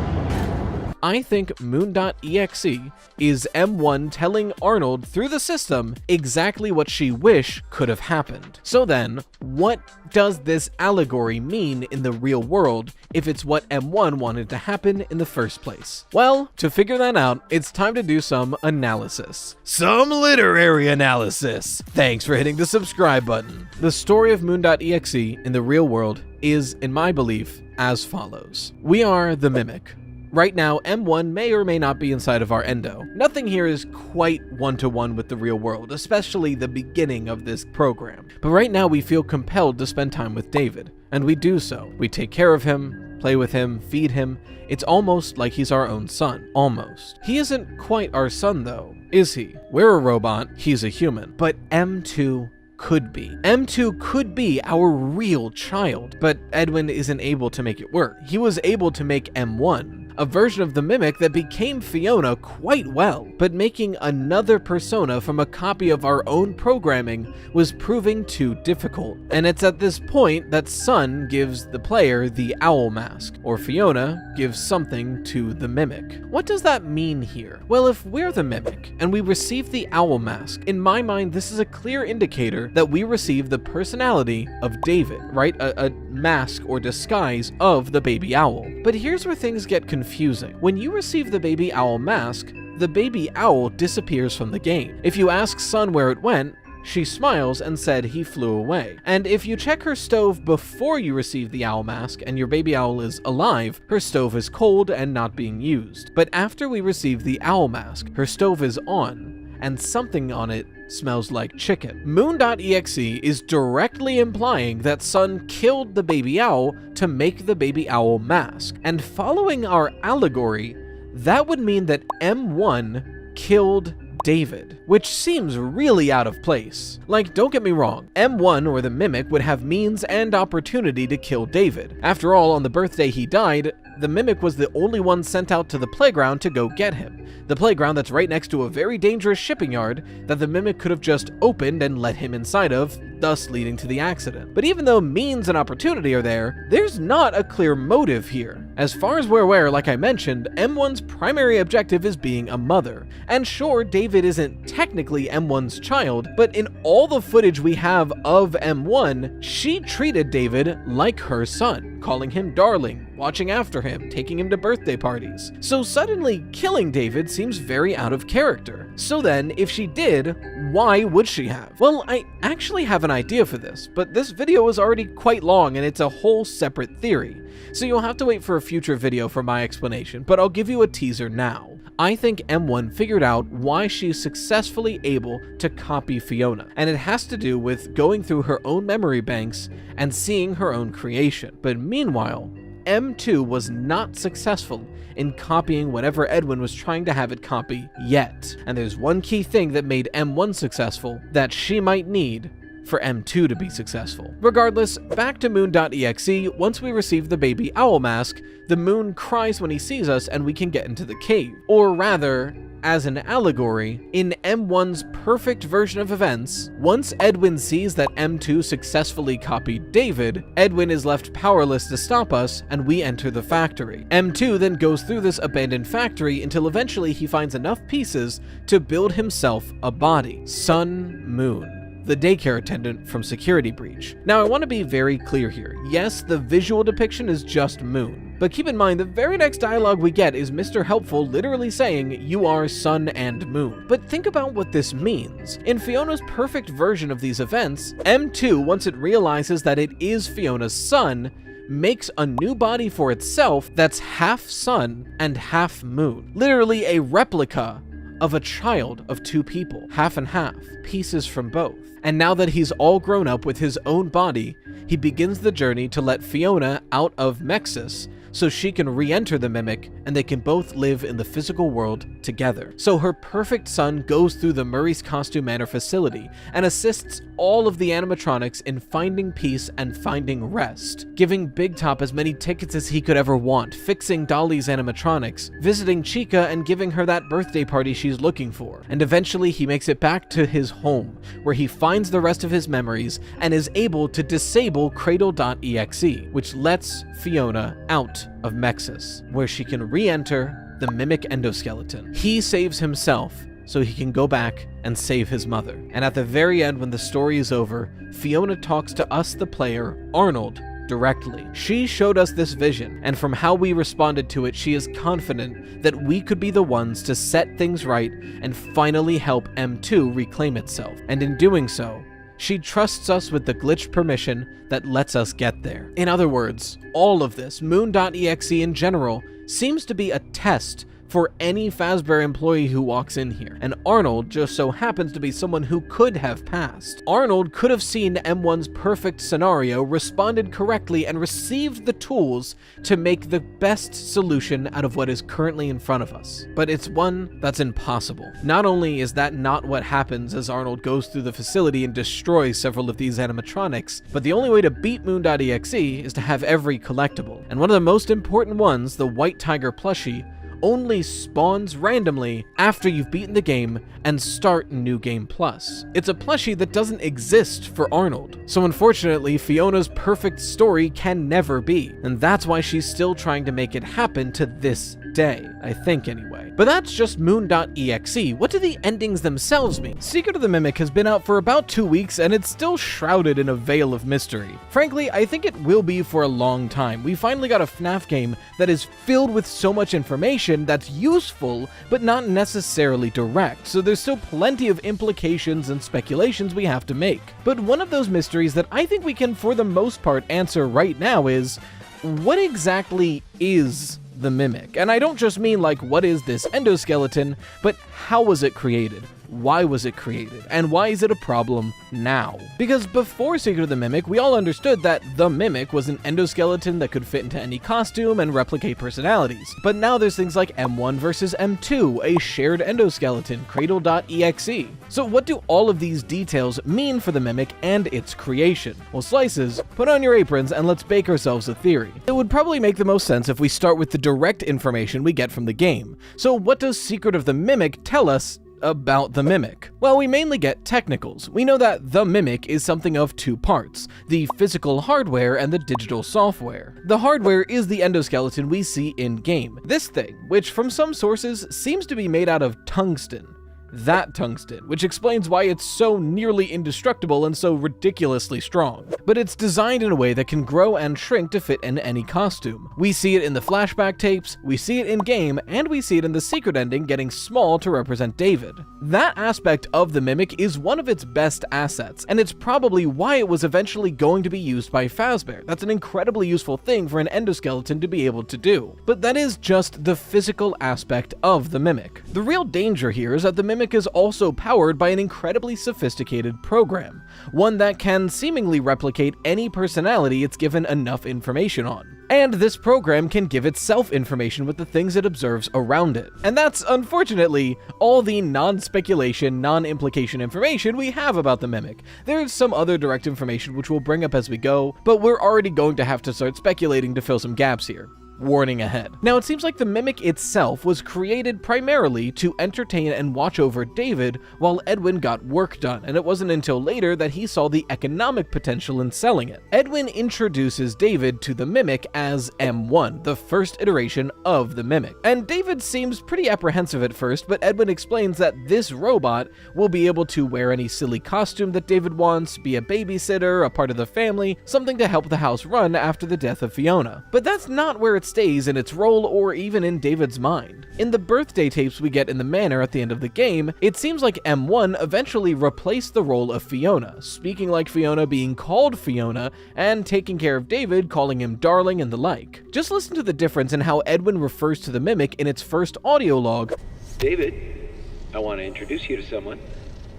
I think Moon.exe is M1 telling Arnold through the system exactly what she wished could have happened. So then, what does this allegory mean in the real world if it's what M1 wanted to happen in the first place? Well, to figure that out, it's time to do some analysis. Some literary analysis! Thanks for hitting the subscribe button. The story of Moon.exe in the real world is, in my belief, as follows. We are the Mimic. Right now, M1 may or may not be inside of our endo. Nothing here is quite one-to-one with the real world, especially the beginning of this program. But right now we feel compelled to spend time with David, and we do so. We take care of him, play with him, feed him. It's almost like he's our own son. Almost. He isn't quite our son though, is he? We're a robot, he's a human. But M2 could be. M2 could be our real child, but Edwin isn't able to make it work. He was able to make M1, a version of the Mimic that became Fiona quite well, but making another persona from a copy of our own programming was proving too difficult. And it's at this point that Sun gives the player the owl mask, or Fiona gives something to the Mimic. What does that mean here? Well, if we're the Mimic and we receive the owl mask, in my mind this is a clear indicator that we receive the personality of David, right? A mask or disguise of the baby owl. But here's where things get confusing. When you receive the baby owl mask, the baby owl disappears from the game. If you ask Sun where it went, she smiles and said he flew away. And if you check her stove before you receive the owl mask and your baby owl is alive, her stove is cold and not being used. But after we receive the owl mask, her stove is on, and something on it smells like chicken. Moon.exe is directly implying that Sun killed the baby owl to make the baby owl mask. And following our allegory, that would mean that M1 killed David, which seems really out of place. Like, don't get me wrong, M1 or the Mimic would have means and opportunity to kill David. After all, on the birthday he died, the Mimic was the only one sent out to the playground to go get him. The playground that's right next to a very dangerous shipping yard that the Mimic could have just opened and let him inside of, thus leading to the accident. But even though means and opportunity are there, there's not a clear motive here. As far as we're aware, like I mentioned, M1's primary objective is being a mother. And sure, David isn't technically M1's child, but in all the footage we have of M1, she treated David like her son, calling him darling, watching after him, taking him to birthday parties. So suddenly killing David seems very out of character. So then, if she did, why would she have? Well, I actually have an idea for this, but this video is already quite long and it's a whole separate theory. So you'll have to wait for a future video for my explanation, but I'll give you a teaser now. I think M1 figured out why she's successfully able to copy Fiona, and it has to do with going through her own memory banks and seeing her own creation. But meanwhile, M2 was not successful in copying whatever Edwin was trying to have it copy yet. And there's one key thing that made M1 successful that she might need for M2 to be successful. Regardless, back to Moon.exe, once we receive the baby owl mask, the moon cries when he sees us and we can get into the cave. Or rather, as an allegory, in M1's perfect version of events, once Edwin sees that M2 successfully copied David, Edwin is left powerless to stop us and we enter the factory. M2 then goes through this abandoned factory until eventually he finds enough pieces to build himself a body. Sun Moon, the daycare attendant from Security Breach. Now, I want to be very clear here. Yes, the visual depiction is just Moon, but keep in mind the very next dialogue we get is Mr. Helpful literally saying, "You are Sun and Moon." But think about what this means. In Fiona's perfect version of these events, M2, once it realizes that it is Fiona's son, makes a new body for itself that's half sun and half moon. Literally a replica of a child of two people, half and half, pieces from both. And now that he's all grown up with his own body, he begins the journey to let Fiona out of Mexis so she can re-enter the Mimic and they can both live in the physical world together. So her perfect son goes through the Murray's Costume Manor facility and assists all of the animatronics in finding peace and finding rest, giving Big Top as many tickets as he could ever want, fixing Dolly's animatronics, visiting Chica and giving her that birthday party she's looking for. And eventually he makes it back to his home, where he finds the rest of his memories and is able to disable Cradle.exe, which lets Fiona out of Mexis, where she can re-enter the Mimic endoskeleton. He saves himself so he can go back and save his mother. And at the very end, when the story is over, Fiona talks to us, the player, Arnold, directly. She showed us this vision, and from how we responded to it, she is confident that we could be the ones to set things right and finally help M2 reclaim itself. And in doing so, she trusts us with the glitched permission that lets us get there. In other words, all of this, Moon.exe in general, seems to be a test for for any Fazbear employee who walks in here, and Arnold just so happens to be someone who could have passed. Arnold could have seen M1's perfect scenario, responded correctly, and received the tools to make the best solution out of what is currently in front of us. But it's one that's impossible. Not only is that not what happens as Arnold goes through the facility and destroys several of these animatronics, but the only way to beat Moon.exe is to have every collectible. And one of the most important ones, the White Tiger plushie, only spawns randomly after you've beaten the game and start New Game Plus. It's a plushie that doesn't exist for Arnold. So unfortunately, Fiona's perfect story can never be, and that's why she's still trying to make it happen to this day, I think anyway. But that's just Moon.exe. What do the endings themselves mean? Secret of the Mimic has been out for about 2 weeks, and it's still shrouded in a veil of mystery. Frankly, I think it will be for a long time. We finally got a FNAF game that is filled with so much information that's useful, but not necessarily direct, so there's still plenty of implications and speculations we have to make. But one of those mysteries that I think we can, for the most part, answer right now is, what exactly is the Mimic? And I don't just mean like, what is this endoskeleton, but how was it created? Why was it created? And why is it a problem now? Because before Secret of the Mimic, we all understood that the Mimic was an endoskeleton that could fit into any costume and replicate personalities. But now there's things like M1 versus M2, a shared endoskeleton, Cradle.exe. So what do all of these details mean for the Mimic and its creation? Well, Slices, put on your aprons and let's bake ourselves a theory. It would probably make the most sense if we start with the direct information we get from the game. So what does Secret of the Mimic tell us about the Mimic? Well, we mainly get technicals. We know that the Mimic is something of two parts, the physical hardware and the digital software. The hardware is the endoskeleton we see in-game. This thing, which from some sources seems to be made out of tungsten. That tungsten, which explains why it's so nearly indestructible and so ridiculously strong. But it's designed in a way that can grow and shrink to fit in any costume. We see it in the flashback tapes, we see it in-game, and we see it in the secret ending getting small to represent David. That aspect of the Mimic is one of its best assets, and it's probably why it was eventually going to be used by Fazbear. That's an incredibly useful thing for an endoskeleton to be able to do. But that is just the physical aspect of the Mimic. The real danger here is that the Mimic is also powered by an incredibly sophisticated program, one that can seemingly replicate any personality it's given enough information on. And this program can give itself information with the things it observes around it. And that's, unfortunately, all the non-speculation, non-implication information we have about the Mimic. There's some other direct information which we'll bring up as we go, but we're already going to have to start speculating to fill some gaps here. Warning ahead. Now, it seems like the Mimic itself was created primarily to entertain and watch over David while Edwin got work done, and it wasn't until later that he saw the economic potential in selling it. Edwin introduces David to the Mimic as M1, the first iteration of the Mimic. And David seems pretty apprehensive at first, but Edwin explains that this robot will be able to wear any silly costume that David wants, be a babysitter, a part of the family, something to help the house run after the death of Fiona. But that's not where it stays in its role or even in David's mind. In the birthday tapes we get in the manor at the end of the game, it seems like M1 eventually replaced the role of Fiona, speaking like Fiona, being called Fiona, and taking care of David, calling him darling and the like. Just listen to the difference in how Edwin refers to the Mimic in its first audio log. David, I want to introduce you to someone.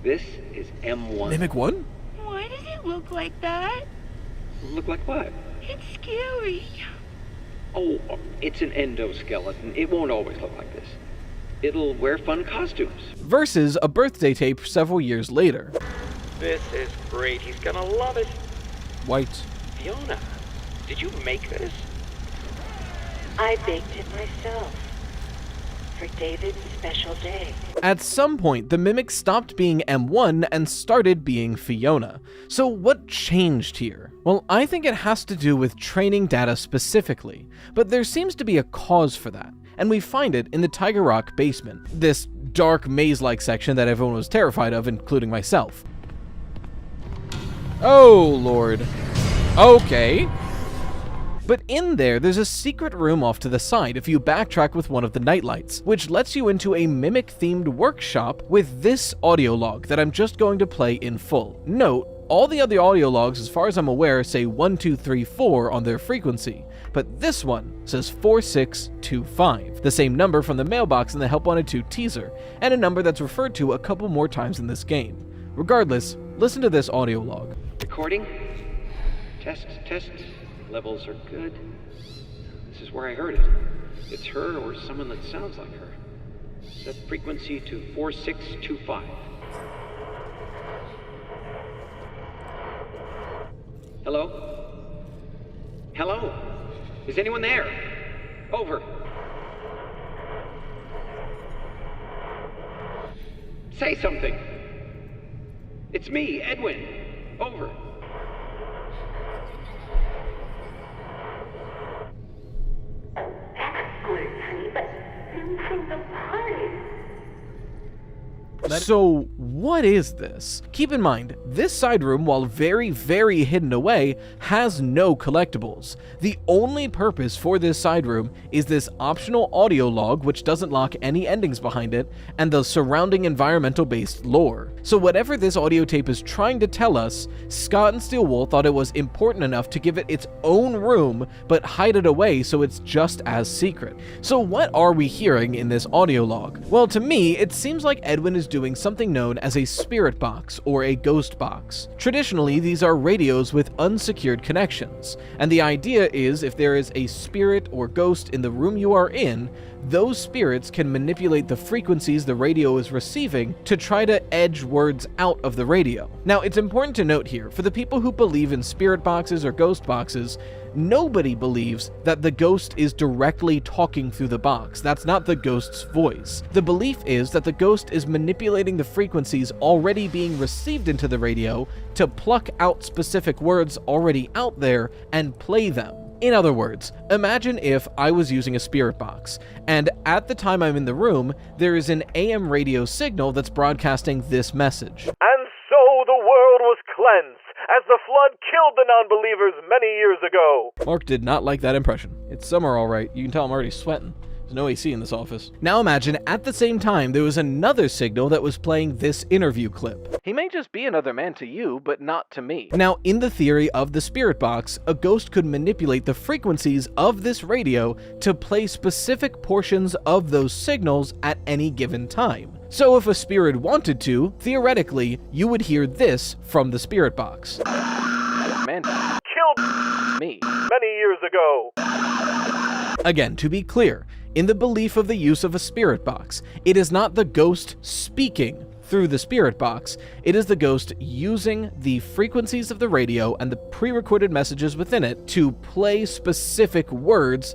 This is M1. Mimic 1? Why does it look like that? Look like what? It's scary. Oh, it's an endoskeleton. It won't always look like this. It'll wear fun costumes. Versus a birthday tape several years later. This is great. He's gonna love it. White. Fiona, did you make this? I baked it myself for David's special day. At some point, the Mimic stopped being M1 and started being Fiona. So what changed here? Well, I think it has to do with training data specifically, but there seems to be a cause for that, and we find it in the Tiger Rock basement, this dark maze-like section that everyone was terrified of, including myself. Oh, Lord. Okay. But in there's a secret room off to the side if you backtrack with one of the nightlights, which lets you into a Mimic-themed workshop with this audio log that I'm just going to play in full. Note, All the other audio logs, as far as I'm aware, say 1234 on their frequency, but this one says 4625, the same number from the mailbox in the Help Wanted 2 teaser, and a number that's referred to a couple more times in this game. Regardless, listen to this audio log. Recording? Test. Levels are good. This is where I heard it. It's her or someone that sounds like her. Set frequency to 4625. Hello? Hello? Is anyone there? Over. Say something. It's me, Edwin. Over. So, what is this? Keep in mind, this side room, while very, very hidden away, has no collectibles. The only purpose for this side room is this optional audio log, which doesn't lock any endings behind it, and the surrounding environmental-based lore. So whatever this audio tape is trying to tell us, Scott and Steelwool thought it was important enough to give it its own room, but hide it away so it's just as secret. So what are we hearing in this audio log? Well, to me, it seems like Edwin is doing something known as a spirit box or a ghost box. Traditionally, these are radios with unsecured connections, and the idea is if there is a spirit or ghost in the room you are in, those spirits can manipulate the frequencies the radio is receiving to try to edge words out of the radio. Now, it's important to note here, for the people who believe in spirit boxes or ghost boxes, nobody believes that the ghost is directly talking through the box. That's not the ghost's voice. The belief is that the ghost is manipulating the frequencies already being received into the radio to pluck out specific words already out there and play them. In other words, imagine if I was using a spirit box, and at the time I'm in the room, there is an AM radio signal that's broadcasting this message. And so the world was cleansed, as the flood killed the non-believers many years ago. Mark did not like that impression. It's summer all right. You can tell I'm already sweating. There's no AC in this office. Now imagine at the same time there was another signal that was playing this interview clip. He may just be another man to you, but not to me. Now, in the theory of the spirit box, a ghost could manipulate the frequencies of this radio to play specific portions of those signals at any given time. So if a spirit wanted to, theoretically, you would hear this from the spirit box. Man Killed me many years ago. Again, to be clear, in the belief of the use of a spirit box, it is not the ghost speaking through the spirit box, it is the ghost using the frequencies of the radio and the pre-recorded messages within it to play specific words.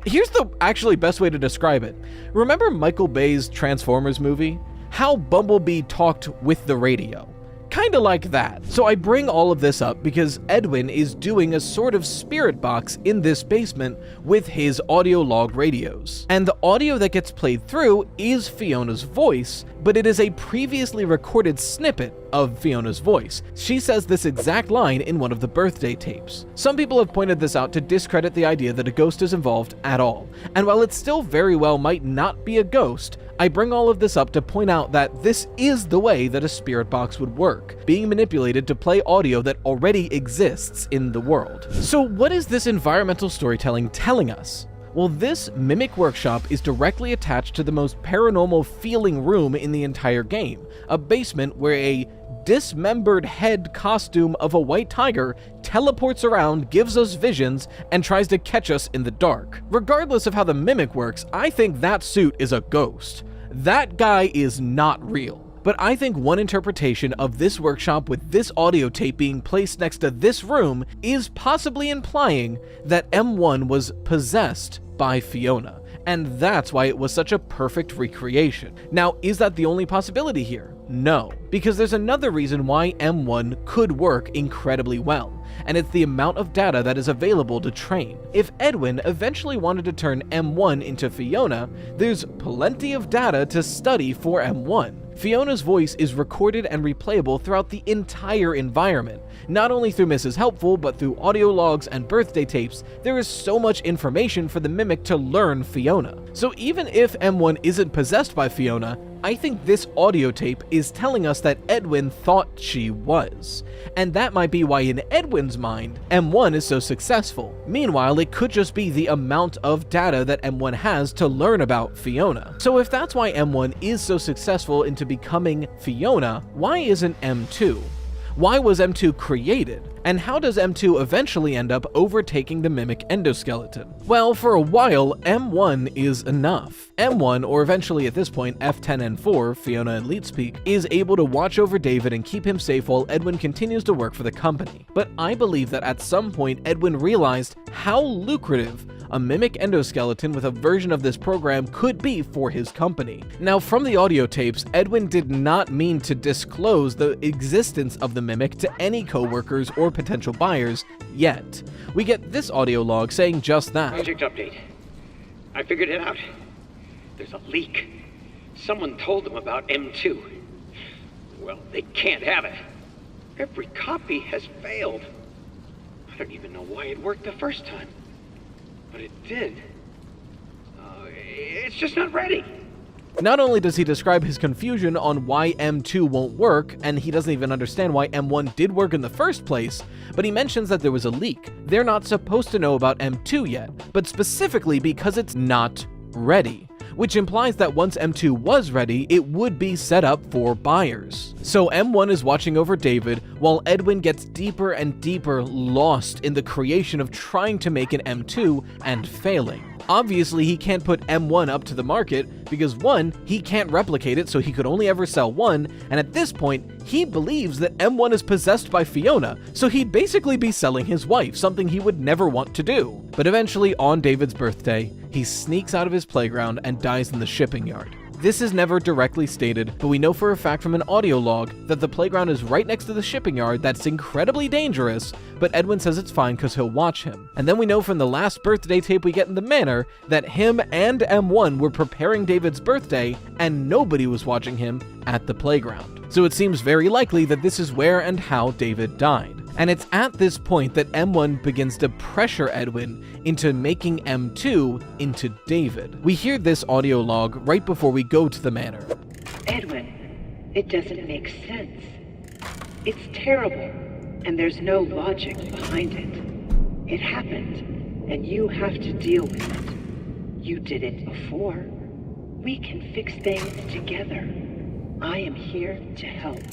Here's the actually best way to describe it. Remember Michael Bay's Transformers movie? How Bumblebee talked with the radio. Kinda like that. So I bring all of this up because Edwin is doing a sort of spirit box in this basement with his audio log radios. And the audio that gets played through is Fiona's voice, but it is a previously recorded snippet of Fiona's voice. She says this exact line in one of the birthday tapes. Some people have pointed this out to discredit the idea that a ghost is involved at all. And while it still very well might not be a ghost, I bring all of this up to point out that this is the way that a spirit box would work, being manipulated to play audio that already exists in the world. So what is this environmental storytelling telling us? Well, this Mimic Workshop is directly attached to the most paranormal feeling room in the entire game, a basement where a dismembered head costume of a white tiger teleports around, gives us visions, and tries to catch us in the dark. Regardless of how the Mimic works, I think that suit is a ghost. That guy is not real. But I think one interpretation of this workshop with this audio tape being placed next to this room is possibly implying that M1 was possessed by Fiona, and that's why it was such a perfect recreation. Now, is that the only possibility here? No, because there's another reason why M1 could work incredibly well, and it's the amount of data that is available to train. If Edwin eventually wanted to turn M1 into Fiona, there's plenty of data to study for M1. Fiona's voice is recorded and replayable throughout the entire environment. Not only through Mrs. Helpful, but through audio logs and birthday tapes, there is so much information for the Mimic to learn Fiona. So even if M1 isn't possessed by Fiona, I think this audio tape is telling us that Edwin thought she was. And that might be why in Edwin's mind, M1 is so successful. Meanwhile, it could just be the amount of data that M1 has to learn about Fiona. So if that's why M1 is so successful into becoming Fiona, why isn't M2? Why was M2 created? And how does M2 eventually end up overtaking the mimic endoskeleton? Well, for a while, M1 is enough. M1, or eventually at this point F10 and 4, Fiona and Leetspeak, is able to watch over David and keep him safe while Edwin continues to work for the company. But I believe that at some point Edwin realized how lucrative a mimic endoskeleton with a version of this program could be for his company. Now, from the audio tapes, Edwin did not mean to disclose the existence of the mimic to any co-workers or potential buyers yet. We get this audio log saying just that. Project update. I figured it out. There's a leak. Someone told them about M2. Well, they can't have it. Every copy has failed. I don't even know why it worked the first time. But it did. It's just not ready. Not only does he describe his confusion on why M2 won't work, and he doesn't even understand why M1 did work in the first place, but he mentions that there was a leak. They're not supposed to know about M2 yet, but specifically because it's not ready, which implies that once M2 was ready, it would be set up for buyers. So M1 is watching over David, while Edwin gets deeper and deeper lost in the creation of trying to make an M2 and failing. Obviously, he can't put M1 up to the market because 1, he can't replicate it, so he could only ever sell 1, and at this point, he believes that M1 is possessed by Fiona, so he'd basically be selling his wife, something he would never want to do. But eventually, on David's birthday, he sneaks out of his playground and dies in the shipping yard. This is never directly stated, but we know for a fact from an audio log that the playground is right next to the shipping yard that's incredibly dangerous, but Edwin says it's fine because he'll watch him. And then we know from the last birthday tape we get in the manor that him and M1 were preparing David's birthday and nobody was watching him at the playground. So it seems very likely that this is where and how David died. And it's at this point that M1 begins to pressure Edwin into making M2 into David. We hear this audio log right before we go to the manor. Edwin, it doesn't make sense. It's terrible, and there's no logic behind it. It happened, and you have to deal with it. You did it before. We can fix things together. I am here to help.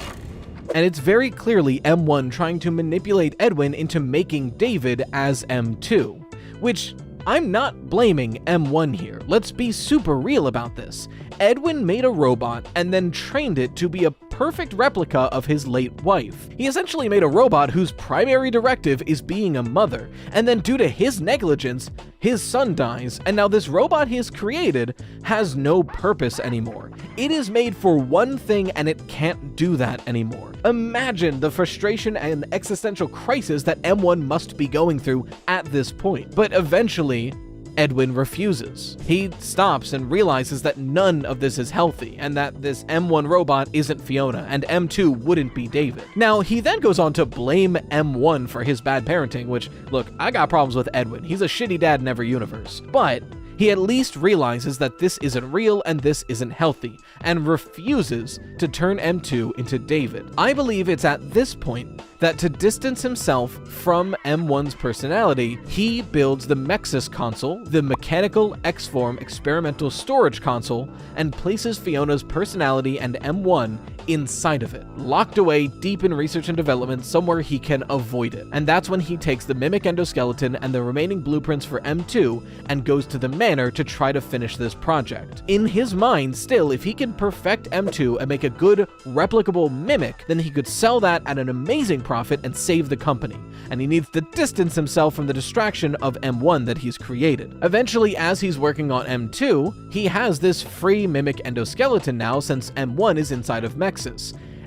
And it's very clearly M1 trying to manipulate Edwin into making David as M2, which I'm not blaming M1 here. Let's be super real about this. Edwin made a robot and then trained it to be a perfect replica of his late wife. He essentially made a robot whose primary directive is being a mother, and then due to his negligence, his son dies, and now this robot he has created has no purpose anymore. It is made for one thing and it can't do that anymore. Imagine the frustration and existential crisis that M1 must be going through at this point. But eventually, Edwin refuses. He stops and realizes that none of this is healthy, and that this M1 robot isn't Fiona, and M2 wouldn't be David. Now, he then goes on to blame M1 for his bad parenting, which, look, I got problems with Edwin. He's a shitty dad in every universe. But he at least realizes that this isn't real and this isn't healthy, and refuses to turn M2 into David. I believe it's at this point that to distance himself from M1's personality, he builds the Mexus console, the mechanical X-Form experimental storage console, and places Fiona's personality and M1 inside of it, locked away deep in research and development somewhere he can avoid it. And that's when he takes the mimic endoskeleton and the remaining blueprints for M2 and goes to the manor to try to finish this project. In his mind, still, if he can perfect M2 and make a good replicable mimic, then he could sell that at an amazing profit and save the company. And he needs to distance himself from the distraction of M1 that he's created. Eventually, as he's working on M2, he has this free mimic endoskeleton now since M1 is inside of Mexus.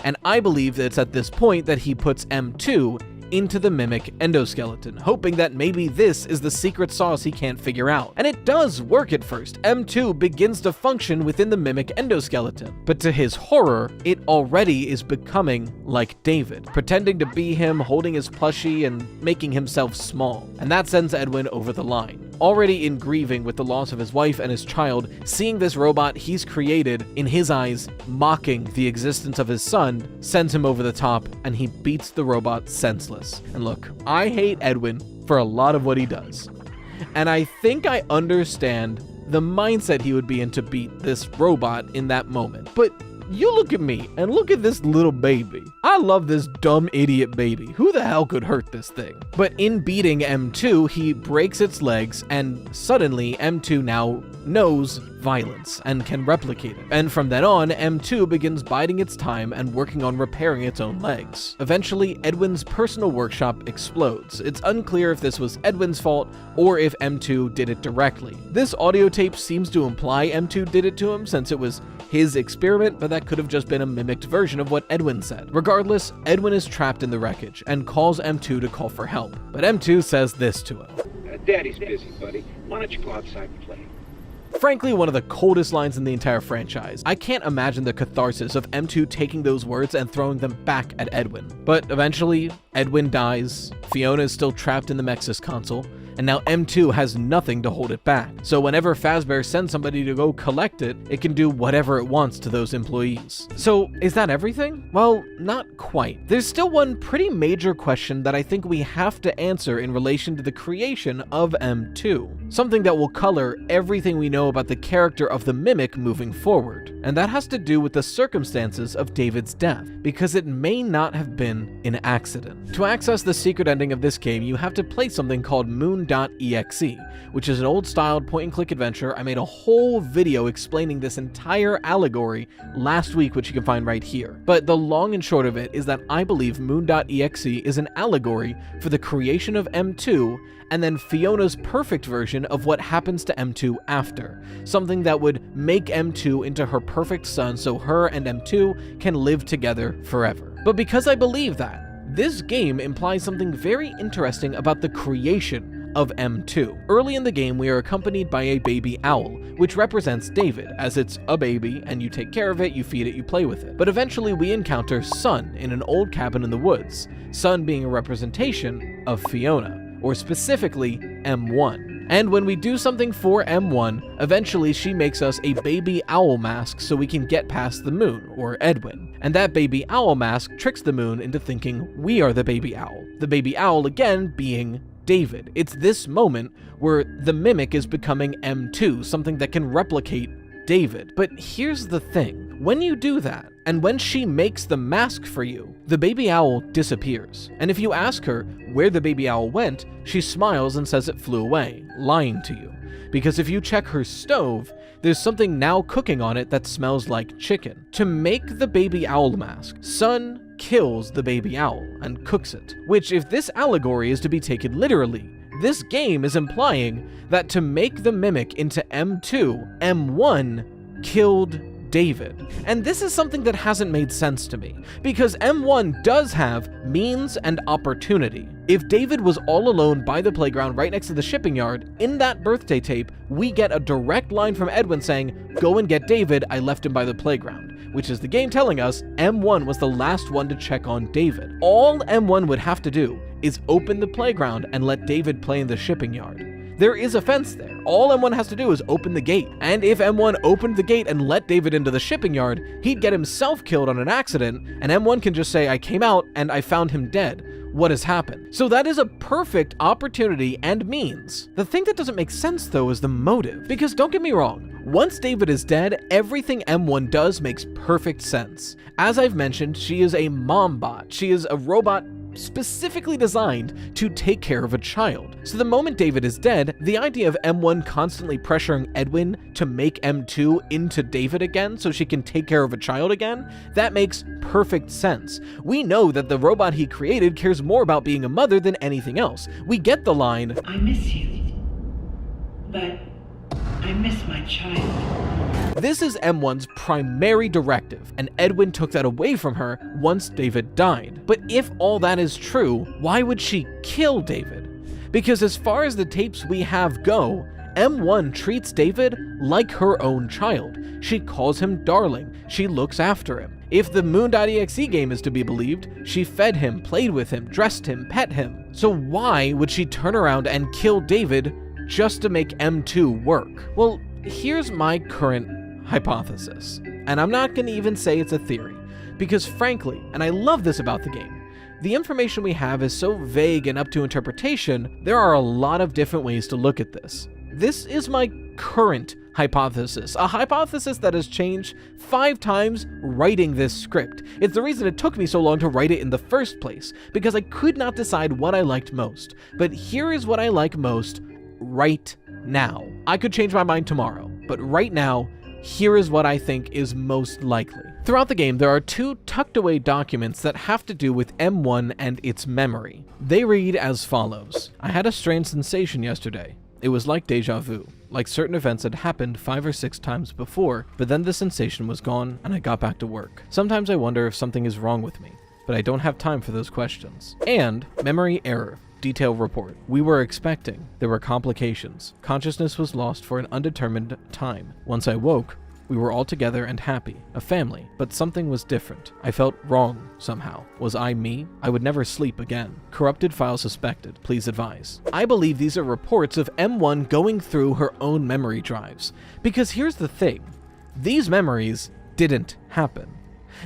And I believe that it's at this point that he puts M2 into the mimic endoskeleton, hoping that maybe this is the secret sauce he can't figure out. And it does work at first. M2 begins to function within the mimic endoskeleton, but to his horror, it already is becoming like David, pretending to be him, holding his plushie and making himself small. And that sends Edwin over the line. already in grieving with the loss of his wife and his child, seeing this robot he's created, in his eyes, mocking the existence of his son, sends him over the top, and he beats the robot senseless. And look, I hate Edwin for a lot of what he does. And I think I understand the mindset he would be in to beat this robot in that moment. But you look at me and look at this little baby. I love this dumb idiot baby. Who the hell could hurt this thing? But in beating M2, he breaks its legs, and suddenly M2 now knows violence and can replicate it. And from then on, M2 begins biding its time and working on repairing its own legs. Eventually, Edwin's personal workshop explodes. It's unclear if this was Edwin's fault or if M2 did it directly. This audio tape seems to imply M2 did it to him since it was his experiment, but that could have just been a mimicked version of what Edwin said. Regardless, Edwin is trapped in the wreckage and calls M2 to call for help. But M2 says this to him. Daddy's busy, buddy. Why don't you go outside and play? Frankly, one of the coldest lines in the entire franchise. I can't imagine the catharsis of M2 taking those words and throwing them back at Edwin. But eventually, Edwin dies, Fiona is still trapped in the Mexis console, and now M2 has nothing to hold it back. So whenever Fazbear sends somebody to go collect it, it can do whatever it wants to those employees. So is that everything? Well, not quite. There's still one pretty major question that I think we have to answer in relation to the creation of M2. Something that will color everything we know about the character of the Mimic moving forward. And that has to do with the circumstances of David's death, because it may not have been an accident. To access the secret ending of this game, you have to play something called Moon.exe, which is an old-styled point-and-click adventure. I made a whole video explaining this entire allegory last week, which you can find right here. But the long and short of it is that I believe Moon.exe is an allegory for the creation of M2 and then Fiona's perfect version of what happens to M2 after. Something that would make M2 into her perfect son so her and M2 can live together forever. But because I believe that, this game implies something very interesting about the creation of M2. Early in the game, we are accompanied by a baby owl, which represents David, as it's a baby and you take care of it, you feed it, you play with it. But eventually we encounter Sun in an old cabin in the woods, Sun being a representation of Fiona, or specifically M1. And when we do something for M1, eventually she makes us a baby owl mask so we can get past the moon, or Edwin. And that baby owl mask tricks the moon into thinking we are the baby owl. The baby owl again being David. It's this moment where the Mimic is becoming M2, something that can replicate David. But here's the thing. When you do that, and when she makes the mask for you, the baby owl disappears. And if you ask her where the baby owl went, she smiles and says it flew away, lying to you. Because if you check her stove, there's something now cooking on it that smells like chicken. To make the baby owl mask, Sun kills the baby owl and cooks it. Which, if this allegory is to be taken literally, this game is implying that to make the Mimic into M2, M1 killed David. And this is something that hasn't made sense to me, because M1 does have means and opportunity. If David was all alone by the playground right next to the shipping yard, in that birthday tape, we get a direct line from Edwin saying, "Go and get David, I left him by the playground," which is the game telling us M1 was the last one to check on David. All M1 would have to do is open the playground and let David play in the shipping yard. There is a fence there. All M1 has to do is open the gate. And if M1 opened the gate and let David into the shipping yard, he'd get himself killed on an accident, and M1 can just say, "I came out and I found him dead. What has happened?" So that is a perfect opportunity and means. The thing that doesn't make sense though is the motive. Because don't get me wrong, once David is dead, everything M1 does makes perfect sense. As I've mentioned, she is a mom bot. She is a robot specifically designed to take care of a child. So the moment David is dead, the idea of M1 constantly pressuring Edwin to make M2 into David again so she can take care of a child again, that makes perfect sense. We know that the robot he created cares more about being a mother than anything else. We get the line, I miss you, but I miss my child. This is M1's primary directive, and Edwin took that away from her once David died. But if all that is true, why would she kill David? Because as far as the tapes we have go, M1 treats David like her own child. She calls him darling, she looks after him. If the Moon.exe game is to be believed, she fed him, played with him, dressed him, pet him. So why would she turn around and kill David just to make M2 work? Well, here's my current hypothesis. And I'm not going to even say it's a theory, because frankly, and I love this about the game, the information we have is so vague and up to interpretation, there are a lot of different ways to look at this. This is my current hypothesis, a hypothesis that has changed 5 times writing this script. It's the reason it took me so long to write it in the first place, because I could not decide what I liked most. But here is what I like most right now. I could change my mind tomorrow, but right now, here is what I think is most likely. Throughout the game, there are 2 tucked away documents that have to do with M1 and its memory. They read as follows. I had a strange sensation yesterday. It was like deja vu, like certain events had happened 5 or 6 times before, but then the sensation was gone and I got back to work. Sometimes I wonder if something is wrong with me, but I don't have time for those questions. And memory error. Detail report. We were expecting. There were complications. Consciousness was lost for an undetermined time. Once I woke, we were all together and happy, a family, but something was different. I felt wrong somehow. Was I me? I would never sleep again. Corrupted file suspected. Please advise. I believe these are reports of M1 going through her own memory drives. Because here's the thing. These memories didn't happen.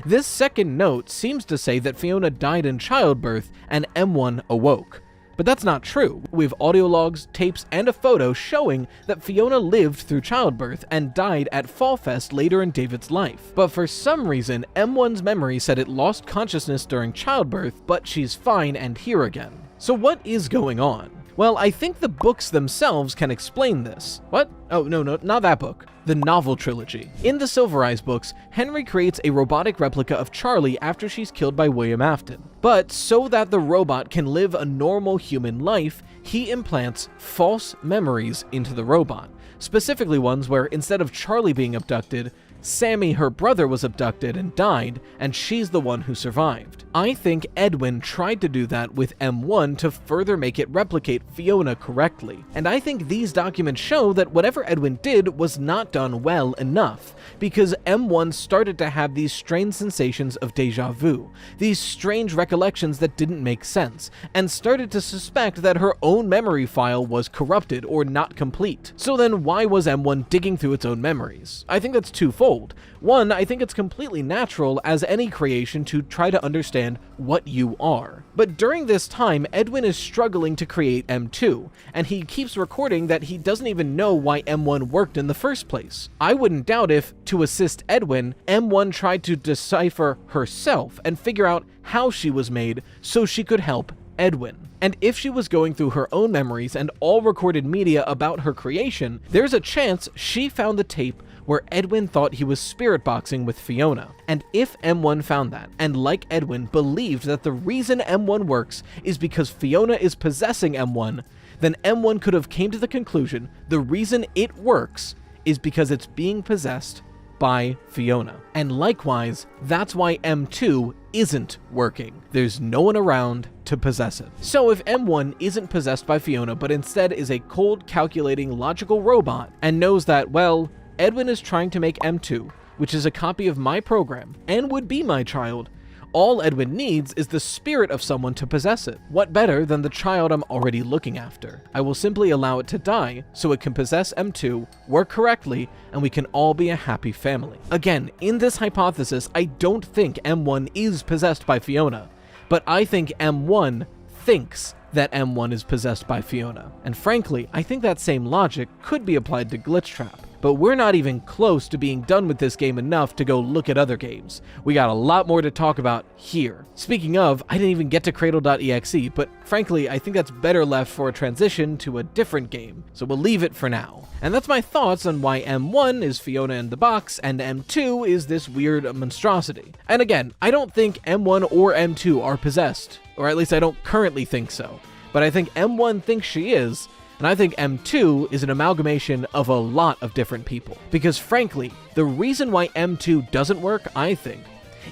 This second note seems to say that Fiona died in childbirth and M1 awoke. But that's not true. We have audio logs, tapes, and a photo showing that Fiona lived through childbirth and died at Fall Fest later in David's life. But for some reason, M1's memory said it lost consciousness during childbirth, but she's fine and here again. So what is going on? Well, I think the books themselves can explain this. What? Oh, no, not that book. The novel trilogy. In the Silver Eyes books, Henry creates a robotic replica of Charlie after she's killed by William Afton. But so that the robot can live a normal human life, he implants false memories into the robot. Specifically ones where instead of Charlie being abducted, Sammy, her brother, was abducted and died, and she's the one who survived. I think Edwin tried to do that with M1 to further make it replicate Fiona correctly. And I think these documents show that whatever Edwin did was not done well enough, because M1 started to have these strange sensations of deja vu, these strange recollections that didn't make sense, and started to suspect that her own memory file was corrupted or not complete. So then why was M1 digging through its own memories? I think that's twofold. One, I think it's completely natural as any creation to try to understand what you are. But during this time, Edwin is struggling to create M2, and he keeps recording that he doesn't even know why M1 worked in the first place. I wouldn't doubt if, to assist Edwin, M1 tried to decipher herself and figure out how she was made so she could help Edwin. And if she was going through her own memories and all recorded media about her creation, there's a chance she found the tape where Edwin thought he was spirit boxing with Fiona. And if M1 found that, and like Edwin believed that the reason M1 works is because Fiona is possessing M1, then M1 could have came to the conclusion the reason it works is because it's being possessed by Fiona. And likewise, that's why M2 isn't working. There's no one around to possess it. So if M1 isn't possessed by Fiona, but instead is a cold, calculating, logical robot, and knows that, well, Edwin is trying to make M2, which is a copy of my program, and would be my child, all Edwin needs is the spirit of someone to possess it. What better than the child I'm already looking after? I will simply allow it to die so it can possess M2, work correctly, and we can all be a happy family. Again, in this hypothesis, I don't think M1 is possessed by Fiona, but I think M1 thinks that M1 is possessed by Fiona. And frankly, I think that same logic could be applied to Glitch Trap. But we're not even close to being done with this game enough to go look at other games. We got a lot more to talk about here. Speaking of, I didn't even get to Cradle.exe, but frankly, I think that's better left for a transition to a different game, so we'll leave it for now. And that's my thoughts on why M1 is Fiona in the box, and M2 is this weird monstrosity. And again, I don't think M1 or M2 are possessed, or at least I don't currently think so. But I think M1 thinks she is, and I think M2 is an amalgamation of a lot of different people. Because frankly, the reason why M2 doesn't work, I think,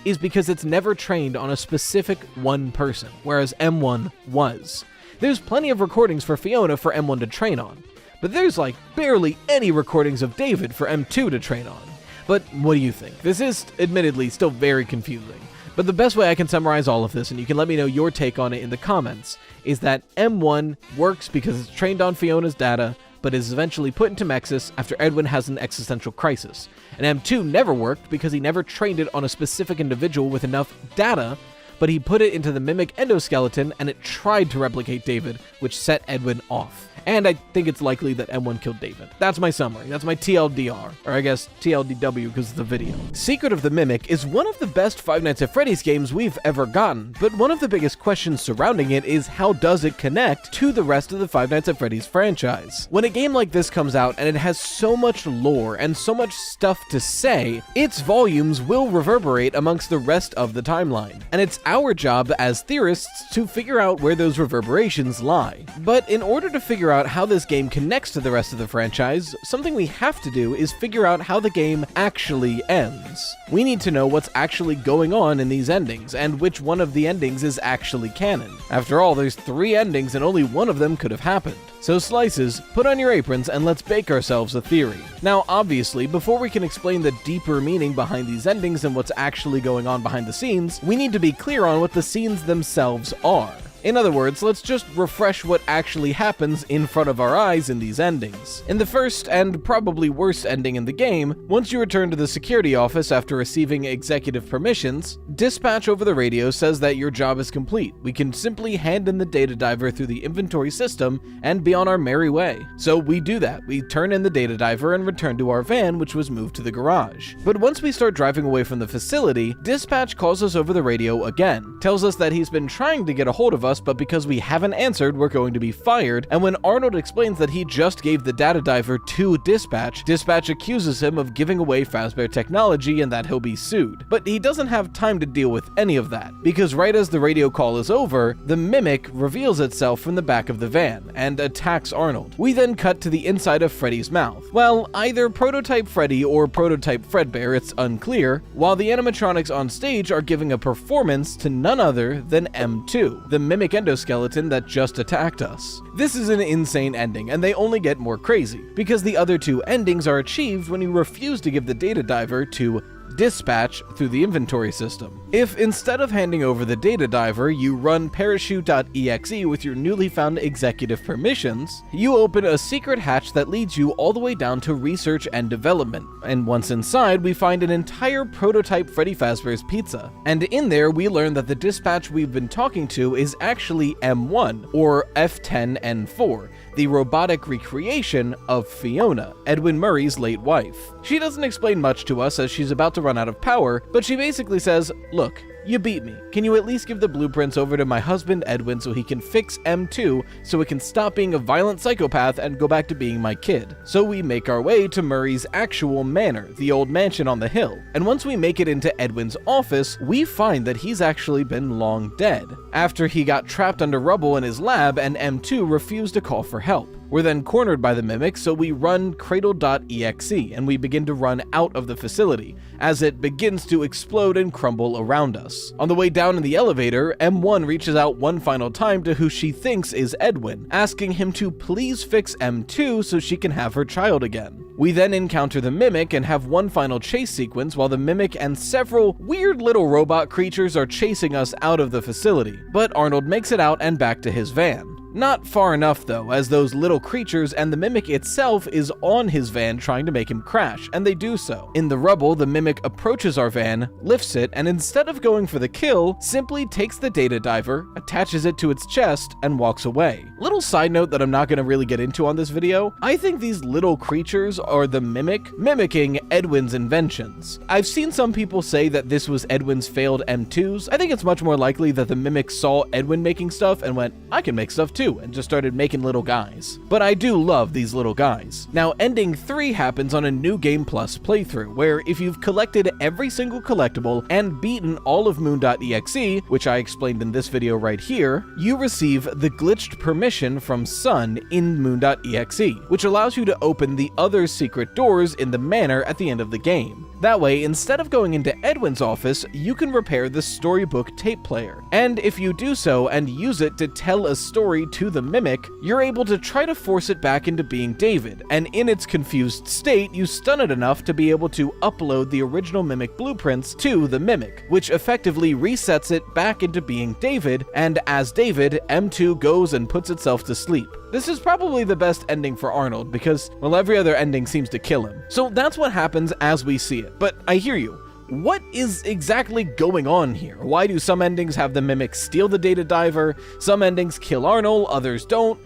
is because it's never trained on a specific one person, whereas M1 was. There's plenty of recordings for Fiona for M1 to train on, but there's like barely any recordings of David for M2 to train on. But what do you think? This is admittedly still very confusing. But the best way I can summarize all of this, and you can let me know your take on it in the comments, is that M1 works because it's trained on Fiona's data, but is eventually put into Mexis after Edwin has an existential crisis. And M2 never worked because he never trained it on a specific individual with enough data, but he put it into the Mimic endoskeleton and it tried to replicate David, which set Edwin off. And I think it's likely that M1 killed David. That's my summary. That's my TLDR. Or I guess TLDW because of the video. Secret of the Mimic is one of the best Five Nights at Freddy's games we've ever gotten, but one of the biggest questions surrounding it is how does it connect to the rest of the Five Nights at Freddy's franchise? When a game like this comes out and it has so much lore and so much stuff to say, its volumes will reverberate amongst the rest of the timeline. And it's our job as theorists to figure out where those reverberations lie. But in order to figure out how this game connects to the rest of the franchise, something we have to do is figure out how the game actually ends. We need to know what's actually going on in these endings, and which one of the endings is actually canon. After all, there's 3 endings and only one of them could have happened. So Slices, put on your aprons and let's bake ourselves a theory. Now obviously, before we can explain the deeper meaning behind these endings and what's actually going on behind the scenes, we need to be clear on what the scenes themselves are. In other words, let's just refresh what actually happens in front of our eyes in these endings. In the first, and probably worst ending in the game, once you return to the security office after receiving executive permissions, dispatch over the radio says that your job is complete. We can simply hand in the data diver through the inventory system and be on our merry way. So we do that. We turn in the data diver and return to our van, which was moved to the garage. But once we start driving away from the facility, dispatch calls us over the radio again, tells us that he's been trying to get a hold of us, but because we haven't answered, we're going to be fired. And when Arnold explains that he just gave the data diver to Dispatch, Dispatch accuses him of giving away Fazbear technology and that he'll be sued. But he doesn't have time to deal with any of that, because right as the radio call is over, the Mimic reveals itself from the back of the van and attacks Arnold. We then cut to the inside of Freddy's mouth. Well, either Prototype Freddy or Prototype Fredbear, it's unclear, while the animatronics on stage are giving a performance to none other than M2, the Mimic endoskeleton that just attacked us. This is an insane ending, and they only get more crazy, because the other 2 endings are achieved when you refuse to give the data diver to Dispatch through the inventory system. If instead of handing over the data diver, you run parachute.exe with your newly found executive permissions, you open a secret hatch that leads you all the way down to research and development. And once inside, we find an entire prototype Freddy Fazbear's Pizza. And in there, we learn that the dispatch we've been talking to is actually M1, or F10N4, the robotic recreation of Fiona, Edwin Murray's late wife. She doesn't explain much to us as she's about to run out of power, but she basically says, "Look, you beat me. Can you at least give the blueprints over to my husband Edwin so he can fix M2 so it can stop being a violent psychopath and go back to being my kid?" So we make our way to Murray's actual manor, the old mansion on the hill. And once we make it into Edwin's office, we find that he's actually been long dead, after he got trapped under rubble in his lab and M2 refused to call for help. We're then cornered by the Mimic, so we run cradle.exe and we begin to run out of the facility as it begins to explode and crumble around us. On the way down in the elevator, M1 reaches out one final time to who she thinks is Edwin, asking him to please fix M2 so she can have her child again. We then encounter the Mimic and have one final chase sequence while the Mimic and several weird little robot creatures are chasing us out of the facility, but Arnold makes it out and back to his van. Not far enough though, as those little creatures and the Mimic itself is on his van trying to make him crash, and they do so. In the rubble, the Mimic approaches our van, lifts it, and instead of going for the kill, simply takes the data diver, attaches it to its chest, and walks away. Little side note that I'm not going to really get into on this video, I think these little creatures are the Mimic mimicking Edwin's inventions. I've seen some people say that this was Edwin's failed M2s. I think it's much more likely that the Mimic saw Edwin making stuff and went, I can make stuff too, and just started making little guys. But I do love these little guys. Now, Ending 3 happens on a New Game Plus playthrough, where if you've collected every single collectible and beaten all of Moon.exe, which I explained in this video right here, you receive the glitched permission from Sun in Moon.exe, which allows you to open the other secret doors in the manor at the end of the game. That way, instead of going into Edwin's office, you can repair the storybook tape player. And if you do so and use it to tell a story to the Mimic, you're able to try to force it back into being David, and in its confused state, you stun it enough to be able to upload the original Mimic blueprints to the Mimic, which effectively resets it back into being David, and as David, M2 goes and puts itself to sleep. This is probably the best ending for Arnold because, well, every other ending seems to kill him. So that's what happens as we see it. But I hear you. What is exactly going on here? Why do some endings have the Mimic steal the data diver, some endings kill Arnold, others don't?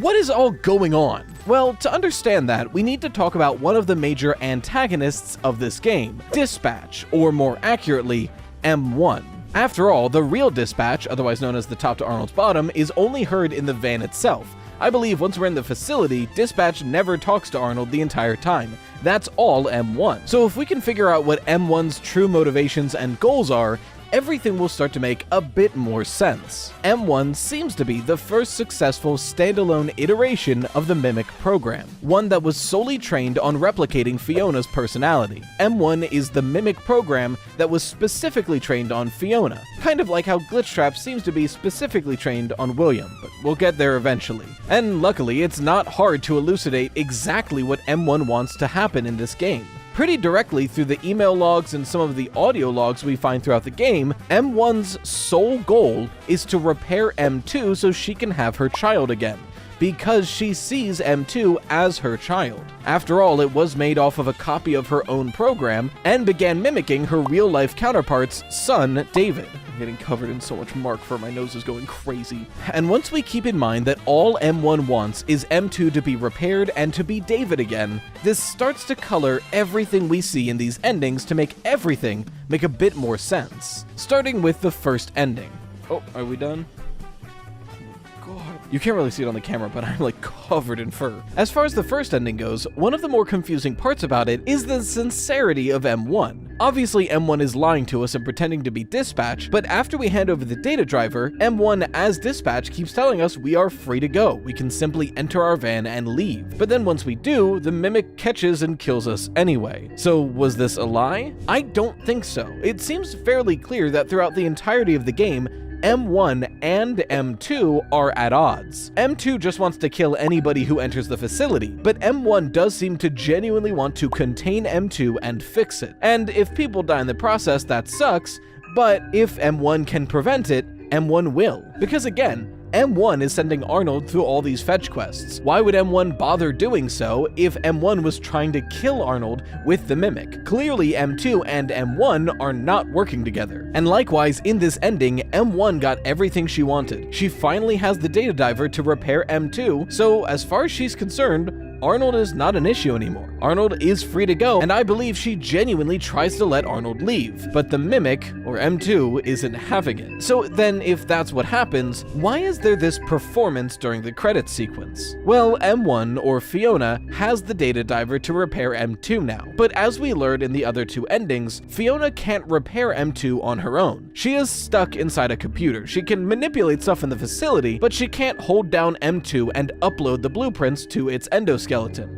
What is all going on? Well, to understand that, we need to talk about one of the major antagonists of this game, Dispatch, or more accurately, M1. After all, the real Dispatch, otherwise known as the top to Arnold's bottom, is only heard in the van itself. I believe once we're in the facility, Dispatch never talks to Arnold the entire time. That's all M1. So if we can figure out what M1's true motivations and goals are, everything will start to make a bit more sense. M1 seems to be the first successful standalone iteration of the Mimic program, one that was solely trained on replicating Fiona's personality. M1 is the Mimic program that was specifically trained on Fiona, kind of like how Glitchtrap seems to be specifically trained on William, but we'll get there eventually. And luckily, it's not hard to elucidate exactly what M1 wants to happen in this game. Pretty directly through the email logs and some of the audio logs we find throughout the game, M1's sole goal is to repair M2 so she can have her child again, because she sees M2 as her child. After all, it was made off of a copy of her own program and began mimicking her real-life counterpart's son, David. I'm getting covered in so much mark for my nose is going crazy. And once we keep in mind that all M1 wants is M2 to be repaired and to be David again, this starts to color everything we see in these endings to make everything make a bit more sense. Starting with the first ending. Oh, are we done? You can't really see it on the camera, but I'm like covered in fur. As far as the first ending goes, one of the more confusing parts about it is the sincerity of M1. Obviously, M1 is lying to us and pretending to be Dispatch, but after we hand over the data driver, M1 as Dispatch keeps telling us we are free to go. We can simply enter our van and leave. But then once we do, the Mimic catches and kills us anyway. So was this a lie? I don't think so. It seems fairly clear that throughout the entirety of the game, M1 and M2 are at odds. M2 just wants to kill anybody who enters the facility, but M1 does seem to genuinely want to contain M2 and fix it. And if people die in the process, that sucks, but if M1 can prevent it, M1 will. Because again, M1 is sending Arnold through all these fetch quests. Why would M1 bother doing so if M1 was trying to kill Arnold with the Mimic? Clearly, M2 and M1 are not working together. And likewise, in this ending, M1 got everything she wanted. She finally has the data diver to repair M2, so as far as she's concerned, Arnold is not an issue anymore. Arnold is free to go, and I believe she genuinely tries to let Arnold leave, but the Mimic, or M2, isn't having it. So then, if that's what happens, why is there this performance during the credits sequence? Well, M1, or Fiona, has the data diver to repair M2 now, but as we learned in the other two endings, Fiona can't repair M2 on her own. She is stuck inside a computer. She can manipulate stuff in the facility, but she can't hold down M2 and upload the blueprints to its endoskeleton.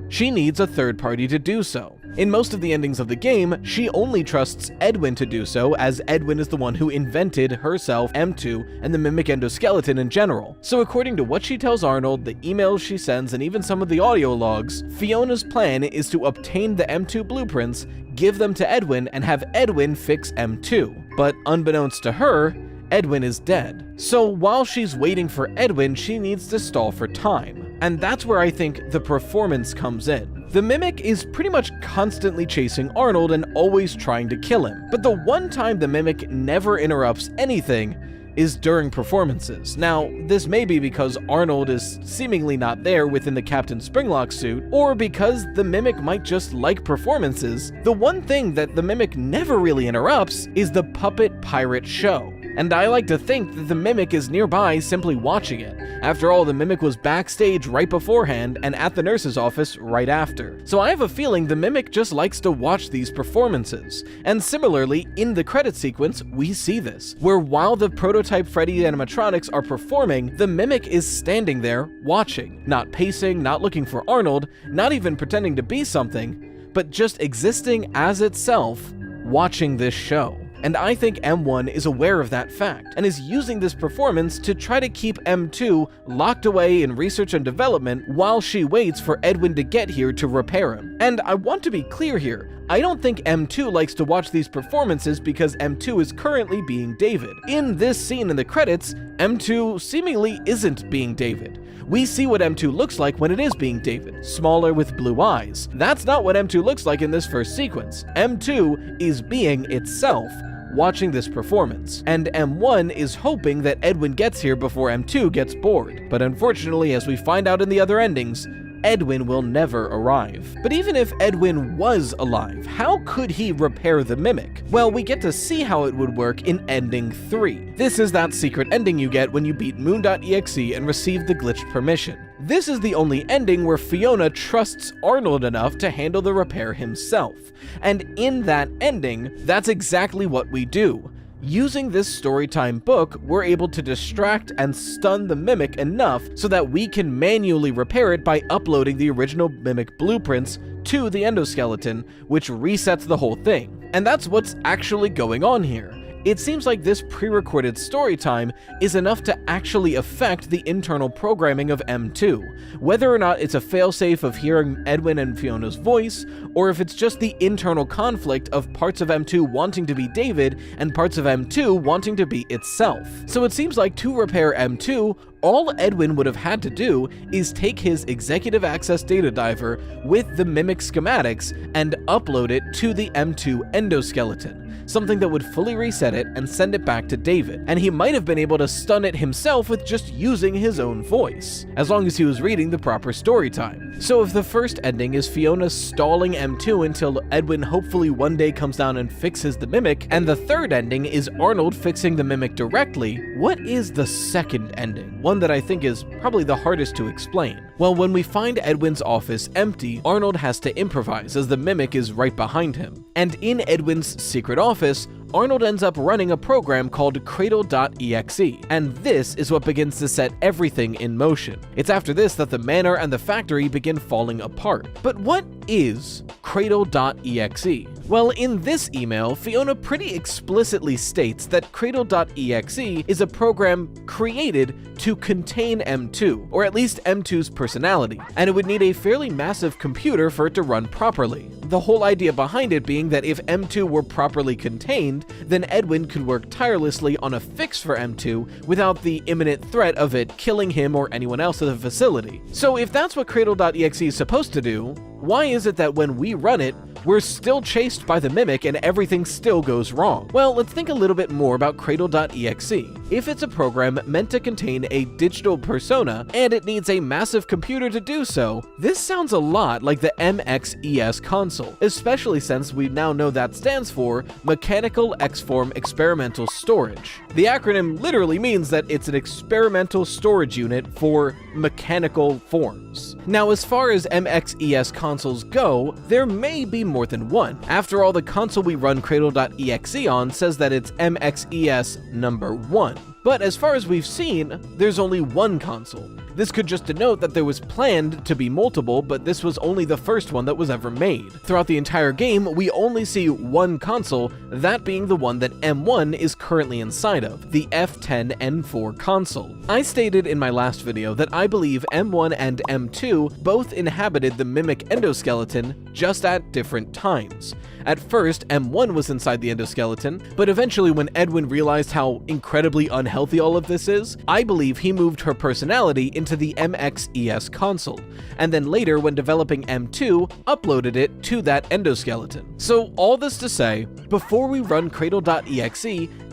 She needs a third party to do so. In most of the endings of the game, she only trusts Edwin to do so, as Edwin is the one who invented herself, M2, and the Mimic endoskeleton in general. So according to what she tells Arnold, the emails she sends, and even some of the audio logs, Fiona's plan is to obtain the M2 blueprints, give them to Edwin, and have Edwin fix M2. But unbeknownst to her, Edwin is dead. So while she's waiting for Edwin, she needs to stall for time. And that's where I think the performance comes in. The Mimic is pretty much constantly chasing Arnold and always trying to kill him. But the one time the Mimic never interrupts anything is during performances. Now, this may be because Arnold is seemingly not there within the Captain Springlock suit, or because the Mimic might just like performances. The one thing that the Mimic never really interrupts is the Puppet Pirate show. And I like to think that the Mimic is nearby simply watching it. After all, the Mimic was backstage right beforehand and at the nurse's office right after. So I have a feeling the Mimic just likes to watch these performances. And similarly, in the credit sequence, we see this, where while the prototype Freddy animatronics are performing, the Mimic is standing there watching, not pacing, not looking for Arnold, not even pretending to be something, but just existing as itself, watching this show. And I think M1 is aware of that fact, and is using this performance to try to keep M2 locked away in research and development while she waits for Edwin to get here to repair him. And I want to be clear here, I don't think M2 likes to watch these performances because M2 is currently being David. In this scene in the credits, M2 seemingly isn't being David. We see what M2 looks like when it is being David, smaller with blue eyes. That's not what M2 looks like in this first sequence. M2 is being itself, watching this performance, and M1 is hoping that Edwin gets here before M2 gets bored. But unfortunately, as we find out in the other endings, Edwin will never arrive. But even if Edwin was alive, how could he repair the mimic? Well, we get to see how it would work in Ending 3. This is that secret ending you get when you beat Moon.exe and receive the glitched permission. This is the only ending where Fiona trusts Arnold enough to handle the repair himself. And in that ending, that's exactly what we do. Using this storytime book, we're able to distract and stun the mimic enough so that we can manually repair it by uploading the original mimic blueprints to the endoskeleton, which resets the whole thing. And that's what's actually going on here. It seems like this pre-recorded story time is enough to actually affect the internal programming of M2, whether or not it's a failsafe of hearing Edwin and Fiona's voice, or if it's just the internal conflict of parts of M2 wanting to be David and parts of M2 wanting to be itself. So it seems like to repair M2, all Edwin would have had to do is take his executive access data diver with the mimic schematics and upload it to the M2 endoskeleton, something that would fully reset it and send it back to David, and he might have been able to stun it himself with just using his own voice, as long as he was reading the proper story time. So if the first ending is Fiona stalling M2 until Edwin hopefully one day comes down and fixes the mimic, and the third ending is Arnold fixing the mimic directly, what is the second ending? One that I think is probably the hardest to explain. Well, when we find Edwin's office empty, Arnold has to improvise as the mimic is right behind him. And in Edwin's secret office, Arnold ends up running a program called Cradle.exe, and this is what begins to set everything in motion. It's after this that the manor and the factory begin falling apart. But what is Cradle.exe? Well, in this email, Fiona pretty explicitly states that Cradle.exe is a program created to contain M2, or at least M2's personality, and it would need a fairly massive computer for it to run properly. The whole idea behind it being that if M2 were properly contained, then Edwin could work tirelessly on a fix for M2 without the imminent threat of it killing him or anyone else at the facility. So if that's what Cradle.exe is supposed to do, why is it that when we run it, we're still chased by the mimic and everything still goes wrong? Well, let's think a little bit more about Cradle.exe. If it's a program meant to contain a digital persona, and it needs a massive computer to do so, this sounds a lot like the MXES console, especially since we now know that stands for Mechanical X-Form Experimental Storage. The acronym literally means that it's an experimental storage unit for mechanical forms. Now, as far as MXES consoles go, there may be more than one. After all, the console we run Cradle.exe on says that it's MXES number 1. But as far as we've seen, there's only one console. This could just denote that there was planned to be multiple, but this was only the first one that was ever made. Throughout the entire game, we only see one console, that being the one that M1 is currently inside of, the F10N4 console. I stated in my last video that I believe M1 and M2 both inhabited the mimic endoskeleton, just at different times. At first, M1 was inside the endoskeleton, but eventually when Edwin realized how incredibly unhealthy all of this is, I believe he moved her personality into the MXES console, and then later when developing M2, uploaded it to that endoskeleton. So all this to say, before we run Cradle.exe,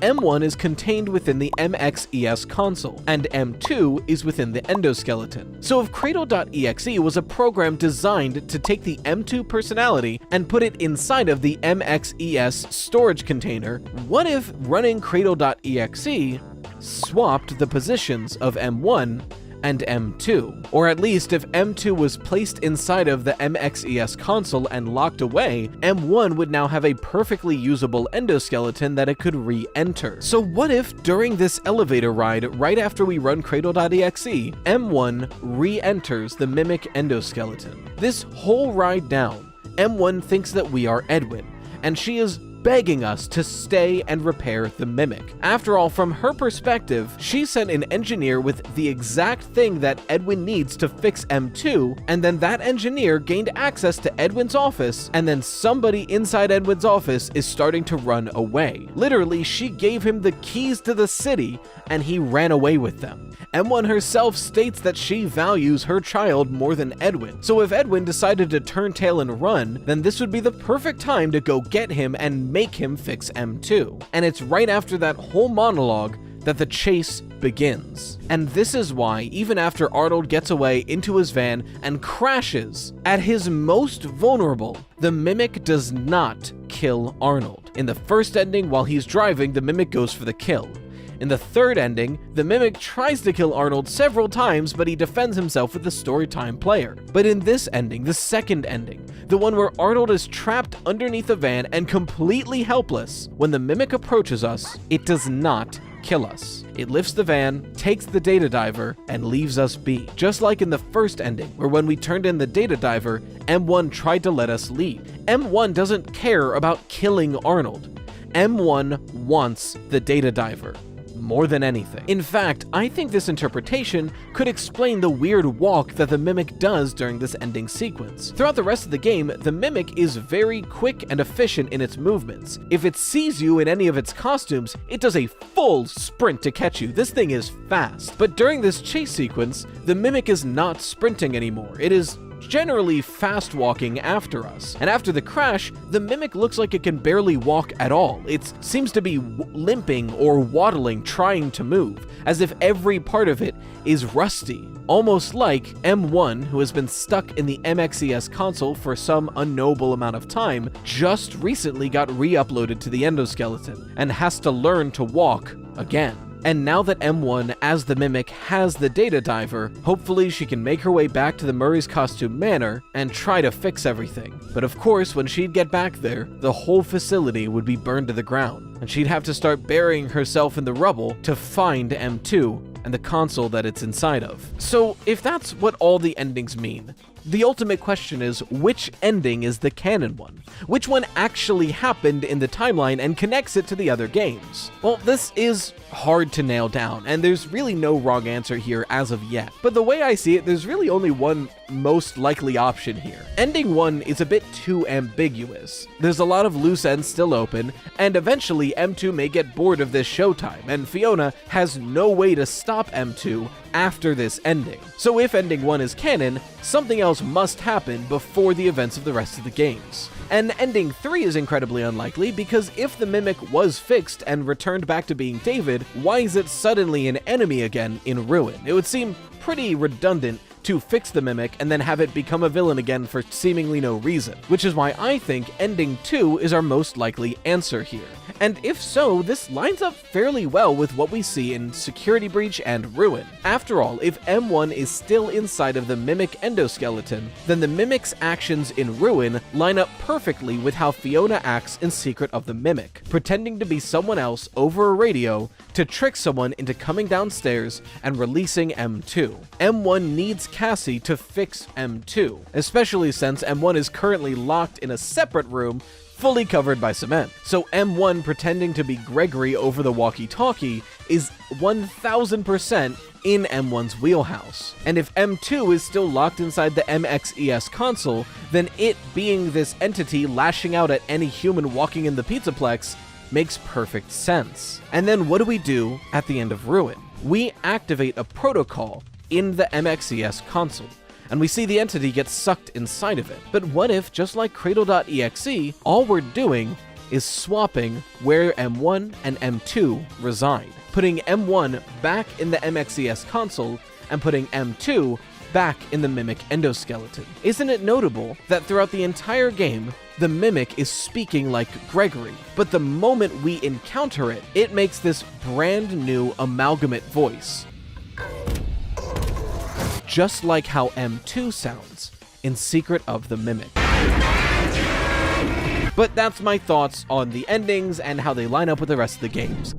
M1 is contained within the MXES console, and M2 is within the endoskeleton. So if Cradle.exe was a program designed to take the M2 personality and put it inside of the MXES storage container, what if running Cradle.exe swapped the positions of M1 and M2? Or at least if M2 was placed inside of the MXES console and locked away, M1 would now have a perfectly usable endoskeleton that it could re-enter. So what if during this elevator ride, right after we run Cradle.exe, M1 re-enters the mimic endoskeleton? This whole ride down, M1 thinks that we are Edwin, and she is begging us to stay and repair the Mimic. After all, from her perspective, she sent an engineer with the exact thing that Edwin needs to fix M2, and then that engineer gained access to Edwin's office, and then somebody inside Edwin's office is starting to run away. Literally, she gave him the keys to the city, and he ran away with them. M1 herself states that she values her child more than Edwin, so if Edwin decided to turn tail and run, then this would be the perfect time to go get him and make him fix M2. And it's right after that whole monologue that the chase begins. And this is why, even after Arnold gets away into his van and crashes, at his most vulnerable, the Mimic does not kill Arnold. In the first ending, while he's driving, the Mimic goes for the kill. In the third ending, the Mimic tries to kill Arnold several times, but he defends himself with the storytime player. But in this ending, the second ending, the one where Arnold is trapped underneath a van and completely helpless, when the Mimic approaches us, it does not kill us. It lifts the van, takes the data diver, and leaves us be. Just like in the first ending, where when we turned in the data diver, M1 tried to let us leave. M1 doesn't care about killing Arnold. M1 wants the data diver more than anything. In fact, I think this interpretation could explain the weird walk that the Mimic does during this ending sequence. Throughout the rest of the game, the Mimic is very quick and efficient in its movements. If it sees you in any of its costumes, it does a full sprint to catch you. This thing is fast. But during this chase sequence, the Mimic is not sprinting anymore. It is generally fast walking after us. And after the crash, the Mimic looks like it can barely walk at all. It seems to be limping or waddling, trying to move, as if every part of it is rusty. Almost like M1, who has been stuck in the MXES console for some unknowable amount of time, just recently got re-uploaded to the endoskeleton and has to learn to walk again. And now that M1, as the Mimic, has the data diver, hopefully she can make her way back to the Murray's Costume Manor and try to fix everything. But of course, when she'd get back there, the whole facility would be burned to the ground, and she'd have to start burying herself in the rubble to find M2 and the console that it's inside of. So if that's what all the endings mean, the ultimate question is, which ending is the canon one? Which one actually happened in the timeline and connects it to the other games? Well, this is hard to nail down, and there's really no wrong answer here as of yet. But the way I see it, there's really only one most likely option here. Ending 1 is a bit too ambiguous. There's a lot of loose ends still open, and eventually M2 may get bored of this showtime, and Fiona has no way to stop M2 after this ending. So if ending 1 is canon, something else must happen before the events of the rest of the games. And ending 3 is incredibly unlikely, because if the Mimic was fixed and returned back to being David, why is it suddenly an enemy again in Ruin? It would seem pretty redundant to fix the Mimic and then have it become a villain again for seemingly no reason, which is why I think ending 2 is our most likely answer here. And if so, this lines up fairly well with what we see in Security Breach and Ruin. After all, if M1 is still inside of the Mimic endoskeleton, then the Mimic's actions in Ruin line up perfectly with how Fiona acts in Secret of the Mimic, pretending to be someone else over a radio to trick someone into coming downstairs and releasing M2. M1 needs Cassie to fix M2, especially since M1 is currently locked in a separate room fully covered by cement. So M1 pretending to be Gregory over the walkie-talkie is 1000% in M1's wheelhouse. And if M2 is still locked inside the MXES console, then it being this entity lashing out at any human walking in the Pizzaplex makes perfect sense. And then what do we do at the end of Ruin? We activate a protocol in the MXES console, and we see the entity get sucked inside of it. But what if, just like Cradle.exe, all we're doing is swapping where M1 and M2 reside, putting M1 back in the MXES console and putting M2 back in the Mimic endoskeleton? Isn't it notable that throughout the entire game, the Mimic is speaking like Gregory, but the moment we encounter it, it makes this brand new amalgamate voice, just like how M2 sounds in Secret of the Mimic. But that's my thoughts on the endings and how they line up with the rest of the games.